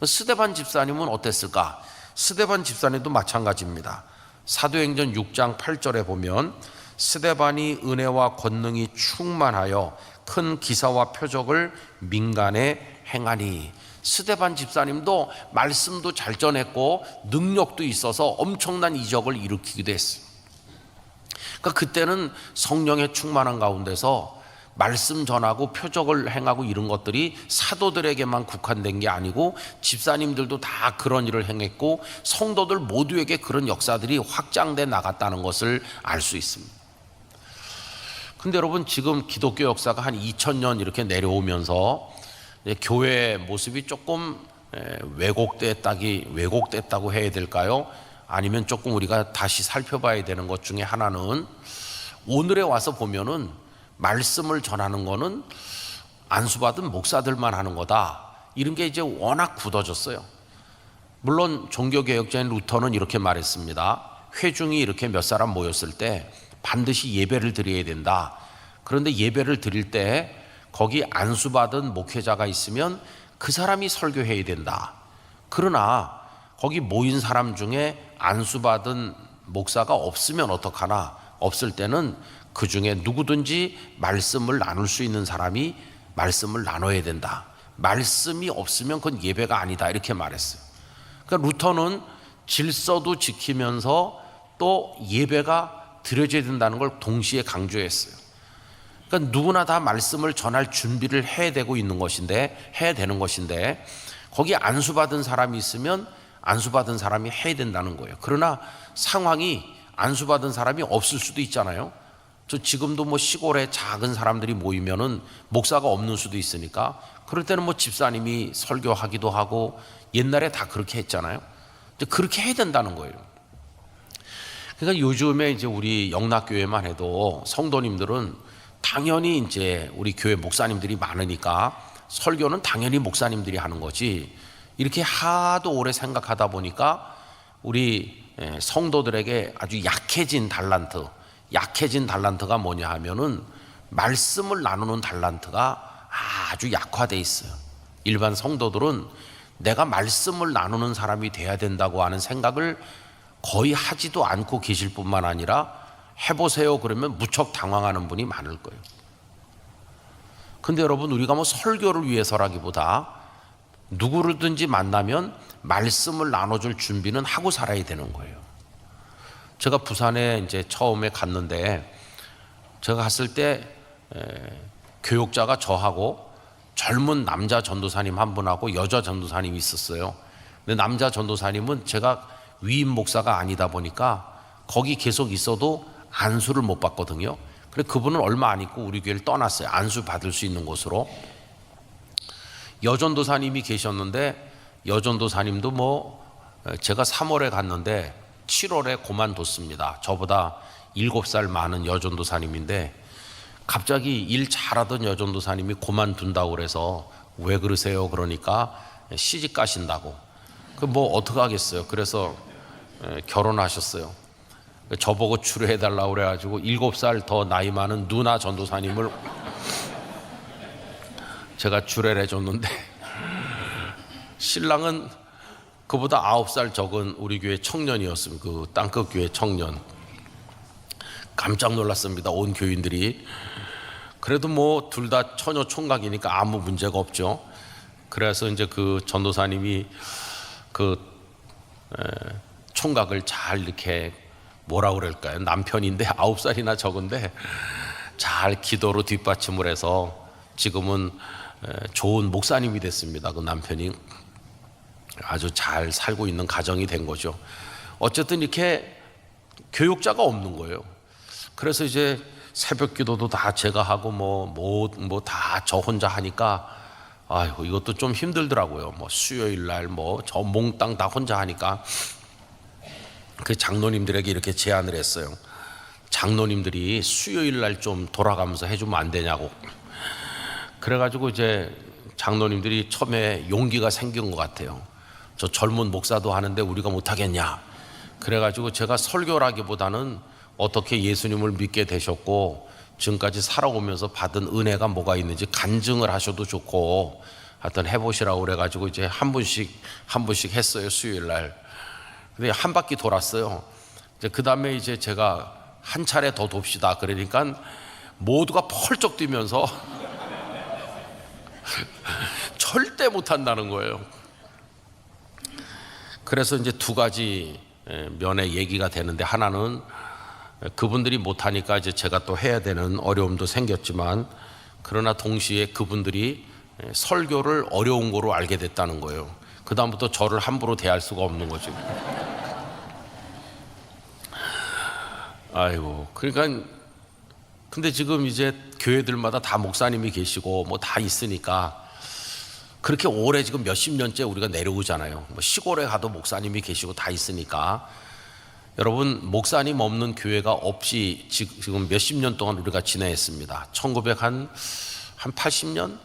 스데반 집사님은 어땠을까? 스데반 집사님도 마찬가지입니다. 사도행전 6장 8절에 보면 스데반이 은혜와 권능이 충만하여 큰 기사와 표적을 민간에 행하니. 스데반 집사님도 말씀도 잘 전했고 능력도 있어서 엄청난 이적을 일으키기도 했어요. 그러니까 그때는 성령의 충만한 가운데서 말씀 전하고 표적을 행하고 이런 것들이 사도들에게만 국한된 게 아니고 집사님들도 다 그런 일을 행했고 성도들 모두에게 그런 역사들이 확장돼 나갔다는 것을 알 수 있습니다. 근데 여러분, 지금 기독교 역사가 한 2000년 이렇게 내려오면서 교회의 모습이 조금 왜곡됐다고 해야 될까요? 아니면 조금 우리가 다시 살펴봐야 되는 것 중에 하나는, 오늘에 와서 보면은 말씀을 전하는 거는 안수받은 목사들만 하는 거다, 이런 게 이제 워낙 굳어졌어요. 물론 종교개혁자인 루터는 이렇게 말했습니다. 회중이 이렇게 몇 사람 모였을 때 반드시 예배를 드려야 된다. 그런데 예배를 드릴 때 거기 안수받은 목회자가 있으면 그 사람이 설교해야 된다. 그러나 거기 모인 사람 중에 안수받은 목사가 없으면 어떡하나? 없을 때는 그 중에 누구든지 말씀을 나눌 수 있는 사람이 말씀을 나눠야 된다. 말씀이 없으면 그건 예배가 아니다, 이렇게 말했어요. 그러니까 루터는 질서도 지키면서 또 예배가 드려져야 된다는 걸 동시에 강조했어요. 그러니까 누구나 다 말씀을 전할 준비를 해야 되는 것인데 거기 안수받은 사람이 있으면 안수받은 사람이 해야 된다는 거예요. 그러나 상황이 안수받은 사람이 없을 수도 있잖아요. 저 지금도 뭐 시골에 작은 사람들이 모이면은 목사가 없는 수도 있으니까 그럴 때는 뭐 집사님이 설교하기도 하고 옛날에 다 그렇게 했잖아요. 그렇게 해야 된다는 거예요. 그러니까 요즘에 이제 우리 영락교회만 해도 성도님들은 당연히 이제 우리 교회 목사님들이 많으니까 설교는 당연히 목사님들이 하는 거지, 이렇게 하도 오래 생각하다 보니까 우리 성도들에게 아주 약해진 달란트가 뭐냐 하면은 말씀을 나누는 달란트가 아주 약화돼 있어요. 일반 성도들은 내가 말씀을 나누는 사람이 돼야 된다고 하는 생각을 거의 하지도 않고 계실 뿐만 아니라 해보세요 그러면 무척 당황하는 분이 많을 거예요. 근데 여러분, 우리가 뭐 설교를 위해서라기보다 누구든지 만나면 말씀을 나눠줄 준비는 하고 살아야 되는 거예요. 제가 부산에 이제 처음에 갔는데, 제가 갔을 때 교육자가 저하고 젊은 남자 전도사님 한 분하고 여자 전도사님이 있었어요. 근데 남자 전도사님은 제가 위임 목사가 아니다 보니까 거기 계속 있어도 안수를 못 받거든요. 그래 그분은 얼마 안 있고 우리 교회를 떠났어요. 안수 받을 수 있는 곳으로. 여전도사님이 계셨는데 여전도사님도 뭐 제가 3월에 갔는데 7월에 그만뒀습니다. 저보다 7살 많은 여전도사님인데 갑자기 일 잘하던 여전도사님이 그만둔다고 그래서 왜 그러세요? 그러니까 시집 가신다고. 그 뭐 어떡하겠어요. 그래서 결혼하셨어요. 저보고 추례해달라고 그래가지고 7살 더 나이 많은 누나 전도사님을 제가 추례를 해줬는데 신랑은 그보다 9살 적은 우리 교회 청년이었습니다. 그 땅끝 교회 청년. 깜짝 놀랐습니다. 온 교인들이. 그래도 뭐 둘 다 처녀 총각이니까 아무 문제가 없죠. 그래서 이제 그 전도사님이 그 총각을 잘 이렇게 뭐라 그럴까요? 남편인데 9살이나 적은데 잘 기도로 뒷받침을 해서 지금은 좋은 목사님이 됐습니다. 그 남편이 아주 잘 살고 있는 가정이 된 거죠. 어쨌든 이렇게 교육자가 없는 거예요. 그래서 이제 새벽 기도도 다 제가 하고 뭐 다 저 혼자 하니까 아이고 이것도 좀 힘들더라고요. 뭐 수요일 날 뭐 저 몽땅 다 혼자 하니까 그 장로님들에게 이렇게 제안을 했어요. 장로님들이 수요일 날 좀 돌아가면서 해주면 안 되냐고. 그래가지고 이제 장로님들이 처음에 용기가 생긴 것 같아요. 저 젊은 목사도 하는데 우리가 못하겠냐. 그래가지고 제가 설교라기보다는 어떻게 예수님을 믿게 되셨고 지금까지 살아오면서 받은 은혜가 뭐가 있는지 간증을 하셔도 좋고 하여튼 해보시라고 그래가지고 이제 한 분씩 했어요. 수요일 날. 근데 한 바퀴 돌았어요. 이제 그 다음에 이제 제가 한 차례 더 돕시다. 그러니까 모두가 펄쩍 뛰면서 절대 못한다는 거예요. 그래서 이제 두 가지 면의 얘기가 되는데, 하나는 그분들이 못하니까 이제 제가 또 해야 되는 어려움도 생겼지만, 그러나 동시에 그분들이 설교를 어려운 거로 알게 됐다는 거예요. 그 다음부터 저를 함부로 대할 수가 없는 거죠. 아이고, 그러니까 근데 지금 이제 교회들마다 다 목사님이 계시고 뭐 다 있으니까 그렇게 오래 지금 몇십 년째 우리가 내려오잖아요. 뭐 시골에 가도 목사님이 계시고 다 있으니까, 여러분, 목사님 없는 교회가 없이 지금 몇십 년 동안 우리가 지내했습니다. 1980년,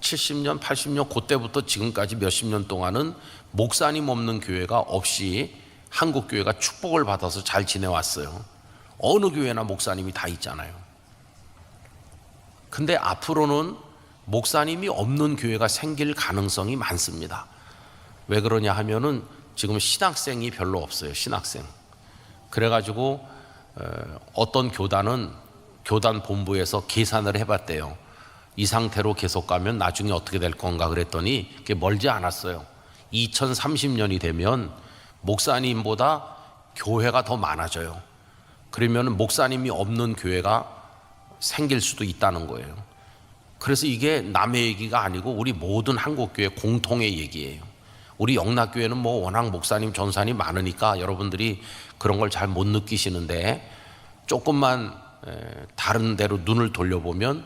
70년, 80년 그때부터 지금까지 몇십 년 동안은 목사님 없는 교회가 없이 한국 교회가 축복을 받아서 잘 지내왔어요. 어느 교회나 목사님이 다 있잖아요. 근데 앞으로는 목사님이 없는 교회가 생길 가능성이 많습니다. 왜 그러냐 하면은 지금 신학생이 별로 없어요. 신학생. 그래가지고 어떤 교단은 교단 본부에서 계산을 해봤대요. 이 상태로 계속 가면 나중에 어떻게 될 건가 그랬더니 그게 멀지 않았어요. 2030년이 되면 목사님보다 교회가 더 많아져요. 그러면 목사님이 없는 교회가 생길 수도 있다는 거예요. 그래서 이게 남의 얘기가 아니고 우리 모든 한국교회 공통의 얘기예요. 우리 영락교회는 뭐 워낙 목사님, 전사님 많으니까 여러분들이 그런 걸 잘 못 느끼시는데, 조금만 다른 데로 눈을 돌려보면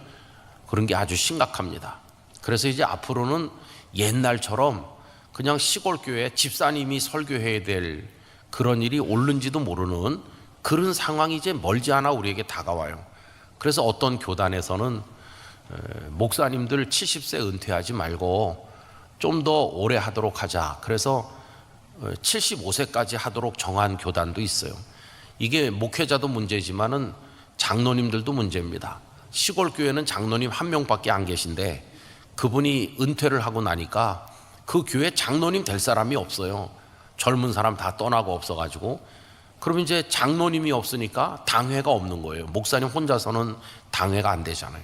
그런 게 아주 심각합니다. 그래서 이제 앞으로는 옛날처럼 그냥 시골교회 집사님이 설교해야 될 그런 일이 옳는지도 모르는 그런 상황이 이제 멀지 않아 우리에게 다가와요. 그래서 어떤 교단에서는 목사님들 70세 은퇴하지 말고 좀 더 오래 하도록 하자. 그래서 75세까지 하도록 정한 교단도 있어요. 이게 목회자도 문제지만은 장로님들도 문제입니다. 시골 교회는 장로님 한 명밖에 안 계신데 그분이 은퇴를 하고 나니까 그 교회 장로님 될 사람이 없어요. 젊은 사람 다 떠나고 없어가지고. 그럼 이제 장로님이 없으니까 당회가 없는 거예요. 목사님 혼자서는 당회가 안 되잖아요.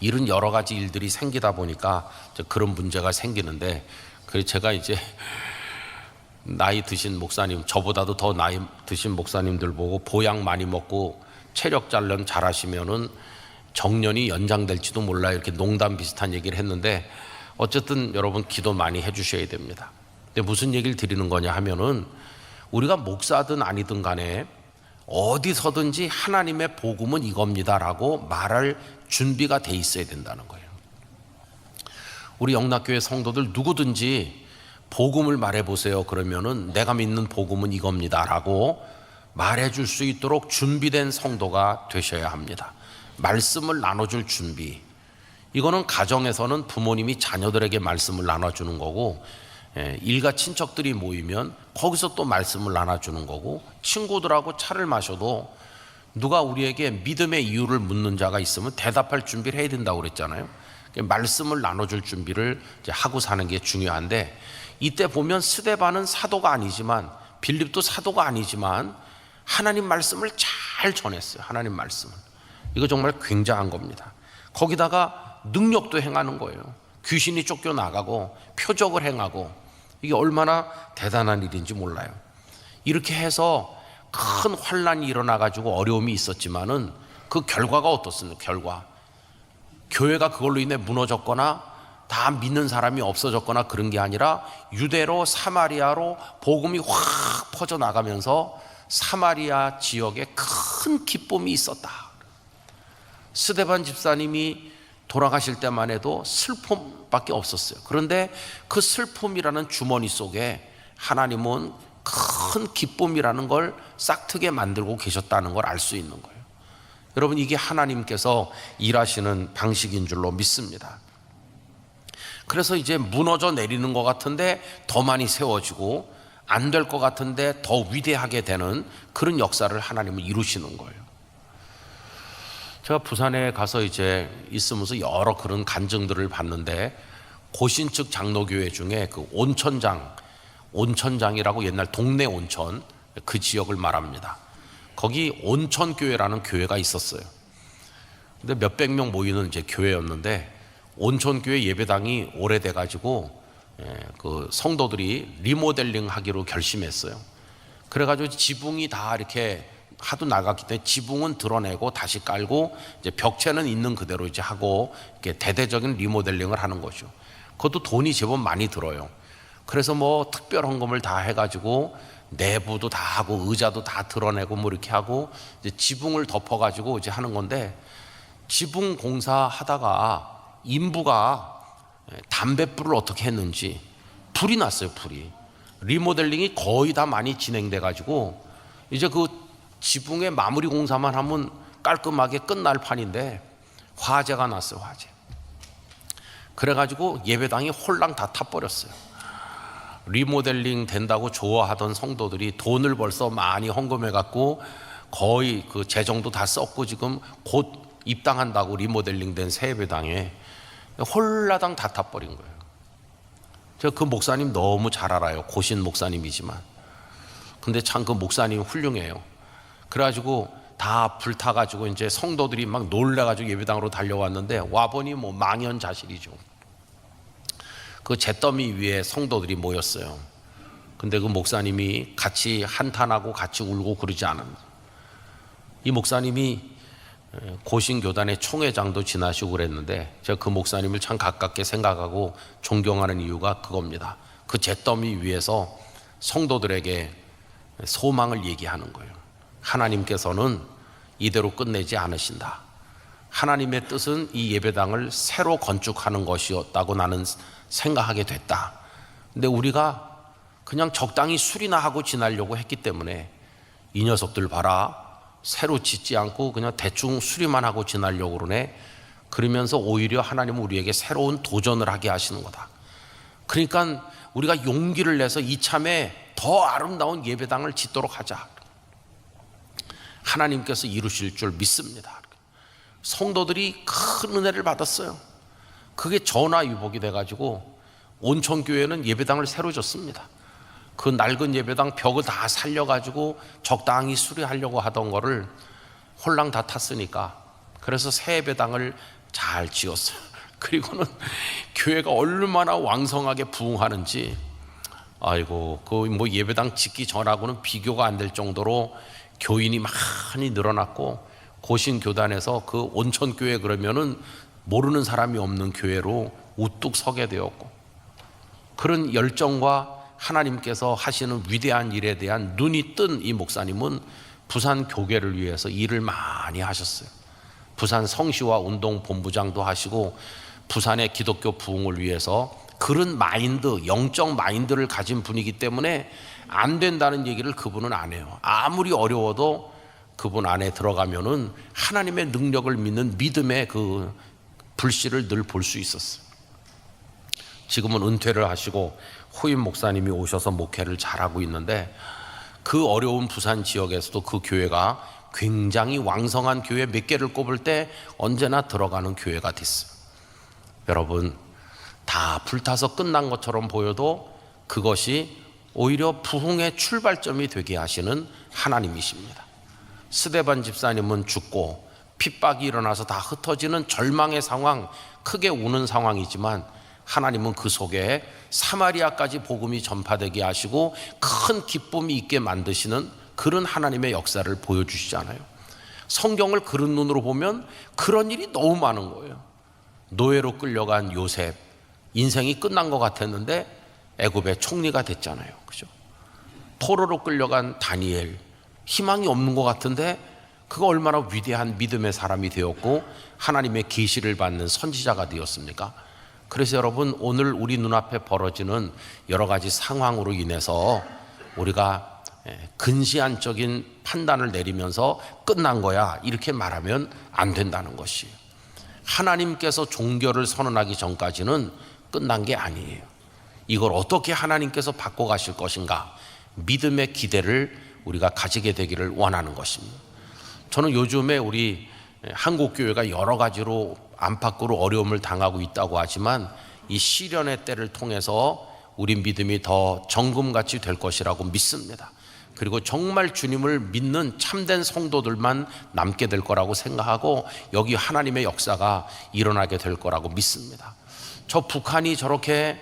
이런 여러 가지 일들이 생기다 보니까 그런 문제가 생기는데, 그래서 제가 이제 나이 드신 목사님, 저보다도 더 나이 드신 목사님들 보고 보약 많이 먹고 체력 단련 잘하시면은 정년이 연장될지도 몰라요. 이렇게 농담 비슷한 얘기를 했는데, 어쨌든 여러분 기도 많이 해주셔야 됩니다. 근데 무슨 얘기를 드리는 거냐 하면은, 우리가 목사든 아니든 간에 어디서든지 하나님의 복음은 이겁니다라고 말할 준비가 돼 있어야 된다는 거예요. 우리 영락교회 성도들 누구든지 복음을 말해보세요 그러면은 내가 믿는 복음은 이겁니다라고 말해줄 수 있도록 준비된 성도가 되셔야 합니다. 말씀을 나눠줄 준비, 이거는 가정에서는 부모님이 자녀들에게 말씀을 나눠주는 거고, 일가 친척들이 모이면 거기서 또 말씀을 나눠주는 거고, 친구들하고 차를 마셔도 누가 우리에게 믿음의 이유를 묻는 자가 있으면 대답할 준비를 해야 된다고 그랬잖아요. 말씀을 나눠줄 준비를 이제 하고 사는 게 중요한데, 이때 보면 스데반은 사도가 아니지만, 빌립도 사도가 아니지만 하나님 말씀을 잘 전했어요. 하나님 말씀을. 이거 정말 굉장한 겁니다. 거기다가 능력도 행하는 거예요. 귀신이 쫓겨나가고 표적을 행하고, 이게 얼마나 대단한 일인지 몰라요. 이렇게 해서 큰 환란이 일어나가지고 어려움이 있었지만은 그 결과가 어떻습니까? 결과, 교회가 그걸로 인해 무너졌거나 다 믿는 사람이 없어졌거나 그런 게 아니라 유대로 사마리아로 복음이 확 퍼져나가면서 사마리아 지역에 큰 기쁨이 있었다. 스데반 집사님이 돌아가실 때만 해도 슬픔밖에 없었어요. 그런데 그 슬픔이라는 주머니 속에 하나님은 큰 기쁨이라는 걸 싹트게 만들고 계셨다는 걸 알 수 있는 거예요. 여러분, 이게 하나님께서 일하시는 방식인 줄로 믿습니다. 그래서 이제 무너져 내리는 것 같은데 더 많이 세워지고, 안 될 것 같은데 더 위대하게 되는 그런 역사를 하나님은 이루시는 거예요. 제가 부산에 가서 이제 있으면서 여러 그런 간증들을 봤는데, 고신측 장로교회 중에 그 온천장이라고 옛날 동네 온천, 그 지역을 말합니다. 거기 온천교회라는 교회가 있었어요. 근데 몇백 명 모이는 이제 교회였는데, 온천교회 예배당이 오래돼 가지고 그 성도들이 리모델링 하기로 결심했어요. 그래가지고 지붕이 다 이렇게 하도 나갔기 때문에 지붕은 드러내고 다시 깔고 이제 벽체는 있는 그대로 이제 하고 이렇게 대대적인 리모델링을 하는 거죠. 그것도 돈이 제법 많이 들어요. 그래서 뭐 특별 헌금을 다 해가지고 내부도 다 하고 의자도 다 드러내고 뭐 이렇게 하고 이제 지붕을 덮어가지고 이제 하는 건데, 지붕 공사 하다가 인부가 담뱃불을 어떻게 했는지 불이 났어요. 불이. 리모델링이 거의 다 많이 진행돼 가지고 이제 그 지붕의 마무리 공사만 하면 깔끔하게 끝날 판인데 화재가 났어요. 화재. 그래가지고 예배당이 홀랑 다 타버렸어요. 리모델링 된다고 좋아하던 성도들이 돈을 벌써 많이 헌금해 갖고 거의 그 재정도 다 썼고 지금 곧 입당한다고 리모델링 된 새 예배당에 홀라당 다 타버린 거예요. 제가 그 목사님 너무 잘 알아요. 고신 목사님이지만. 근데 참 그 목사님 훌륭해요. 그래가지고 다 불타가지고 이제 성도들이 막 놀래가지고 예배당으로 달려왔는데 와보니 뭐 망연자실이죠. 그 잿더미 위에 성도들이 모였어요. 근데 그 목사님이 같이 한탄하고 같이 울고 그러지 않습니다. 이 목사님이 고신교단의 총회장도 지나시고 그랬는데 제가 그 목사님을 참 가깝게 생각하고 존경하는 이유가 그겁니다. 그 잿더미 위에서 성도들에게 소망을 얘기하는 거예요. 하나님께서는 이대로 끝내지 않으신다. 하나님의 뜻은 이 예배당을 새로 건축하는 것이었다고 나는 생각하게 됐다. 근데 우리가 그냥 적당히 수리나 하고 지나려고 했기 때문에 이 녀석들 봐라, 새로 짓지 않고 그냥 대충 수리만 하고 지나려고 그러네. 그러면서 오히려 하나님은 우리에게 새로운 도전을 하게 하시는 거다. 그러니까 우리가 용기를 내서 이참에 더 아름다운 예배당을 짓도록 하자. 하나님께서 이루실 줄 믿습니다. 성도들이 큰 은혜를 받았어요. 그게 전화위복이 돼가지고 온천교회는 예배당을 새로 졌습니다. 그 낡은 예배당 벽을 다 살려가지고 적당히 수리하려고 하던 거를 홀랑 다 탔으니까 그래서 새 예배당을 잘 지었어요. 그리고는 교회가 얼마나 왕성하게 부흥하는지, 아이고 그 뭐 예배당 짓기 전하고는 비교가 안 될 정도로 교인이 많이 늘어났고, 고신교단에서 그 온천교회 그러면은 모르는 사람이 없는 교회로 우뚝 서게 되었고, 그런 열정과 하나님께서 하시는 위대한 일에 대한 눈이 뜬 이 목사님은 부산 교계를 위해서 일을 많이 하셨어요. 부산 성시와 운동 본부장도 하시고 부산의 기독교 부흥을 위해서 그런 마인드, 영적 마인드를 가진 분이기 때문에 안 된다는 얘기를 그분은 안 해요. 아무리 어려워도 그분 안에 들어가면은 하나님의 능력을 믿는 믿음의 그 불씨를 늘 볼 수 있었어요. 지금은 은퇴를 하시고 후임 목사님이 오셔서 목회를 잘하고 있는데, 그 어려운 부산 지역에서도 그 교회가 굉장히 왕성한 교회 몇 개를 꼽을 때 언제나 들어가는 교회가 됐어요. 여러분, 다 불타서 끝난 것처럼 보여도 그것이 오히려 부흥의 출발점이 되게 하시는 하나님이십니다. 스데반 집사님은 죽고 핍박이 일어나서 다 흩어지는 절망의 상황, 크게 우는 상황이지만 하나님은 그 속에 사마리아까지 복음이 전파되게 하시고 큰 기쁨이 있게 만드시는 그런 하나님의 역사를 보여주시잖아요. 성경을 그런 눈으로 보면 그런 일이 너무 많은 거예요. 노예로 끌려간 요셉, 인생이 끝난 것 같았는데 애굽의 총리가 됐잖아요. 그죠? 포로로 끌려간 다니엘, 희망이 없는 것 같은데 그가 얼마나 위대한 믿음의 사람이 되었고 하나님의 계시를 받는 선지자가 되었습니까? 그래서 여러분, 오늘 우리 눈앞에 벌어지는 여러 가지 상황으로 인해서 우리가 근시안적인 판단을 내리면서 끝난 거야 이렇게 말하면 안 된다는 것이에요. 하나님께서 종교를 선언하기 전까지는 끝난 게 아니에요. 이걸 어떻게 하나님께서 바꿔가실 것인가, 믿음의 기대를 우리가 가지게 되기를 원하는 것입니다. 저는 요즘에 우리 한국교회가 여러 가지로 안팎으로 어려움을 당하고 있다고 하지만 이 시련의 때를 통해서 우리 믿음이 더 정금같이 될 것이라고 믿습니다. 그리고 정말 주님을 믿는 참된 성도들만 남게 될 거라고 생각하고 여기 하나님의 역사가 일어나게 될 거라고 믿습니다. 저 북한이 저렇게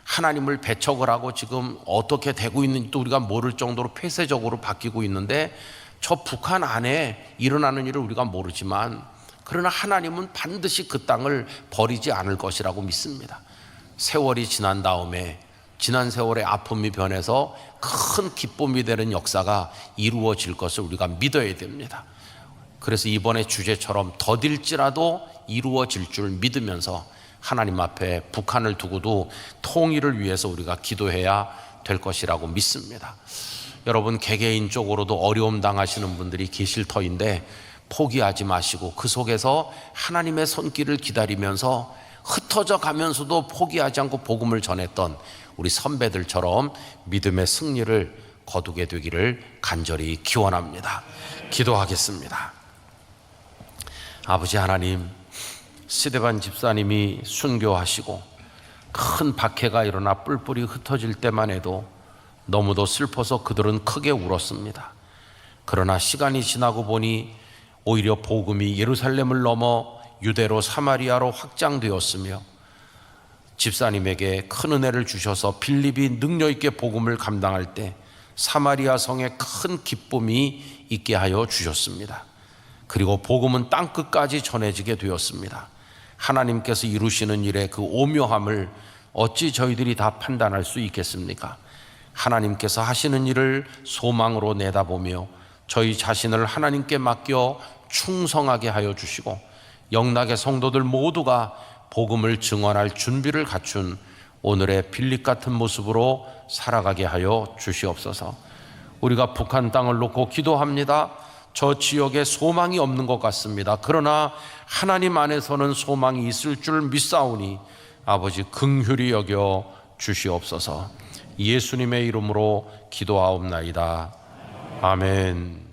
하나님을 배척을 하고 지금 어떻게 되고 있는지도 우리가 모를 정도로 폐쇄적으로 바뀌고 있는데 저 북한 안에 일어나는 일을 우리가 모르지만 그러나 하나님은 반드시 그 땅을 버리지 않을 것이라고 믿습니다. 세월이 지난 다음에 지난 세월의 아픔이 변해서 큰 기쁨이 되는 역사가 이루어질 것을 우리가 믿어야 됩니다. 그래서 이번에 주제처럼 더딜지라도 이루어질 줄 믿으면서 하나님 앞에 북한을 두고도 통일을 위해서 우리가 기도해야 될 것이라고 믿습니다. 여러분 개개인적으로도 어려움 당하시는 분들이 계실 터인데 포기하지 마시고 그 속에서 하나님의 손길을 기다리면서 흩어져 가면서도 포기하지 않고 복음을 전했던 우리 선배들처럼 믿음의 승리를 거두게 되기를 간절히 기원합니다. 기도하겠습니다. 아버지 하나님, 스데반 집사님이 순교하시고 큰 박해가 일어나 뿔뿔이 흩어질 때만 해도 너무도 슬퍼서 그들은 크게 울었습니다. 그러나 시간이 지나고 보니 오히려 복음이 예루살렘을 넘어 유대로 사마리아로 확장되었으며 집사님에게 큰 은혜를 주셔서 빌립이 능력 있게 복음을 감당할 때 사마리아 성에 큰 기쁨이 있게 하여 주셨습니다. 그리고 복음은 땅끝까지 전해지게 되었습니다. 하나님께서 이루시는 일의 그 오묘함을 어찌 저희들이 다 판단할 수 있겠습니까? 하나님께서 하시는 일을 소망으로 내다보며 저희 자신을 하나님께 맡겨 충성하게 하여 주시고 영락의 성도들 모두가 복음을 증언할 준비를 갖춘 오늘의 빌립 같은 모습으로 살아가게 하여 주시옵소서. 우리가 북한 땅을 놓고 기도합니다. 저 지역에 소망이 없는 것 같습니다. 그러나 하나님 안에서는 소망이 있을 줄 믿사오니 아버지 긍휼히 여겨 주시옵소서. 예수님의 이름으로 기도하옵나이다. 아멘.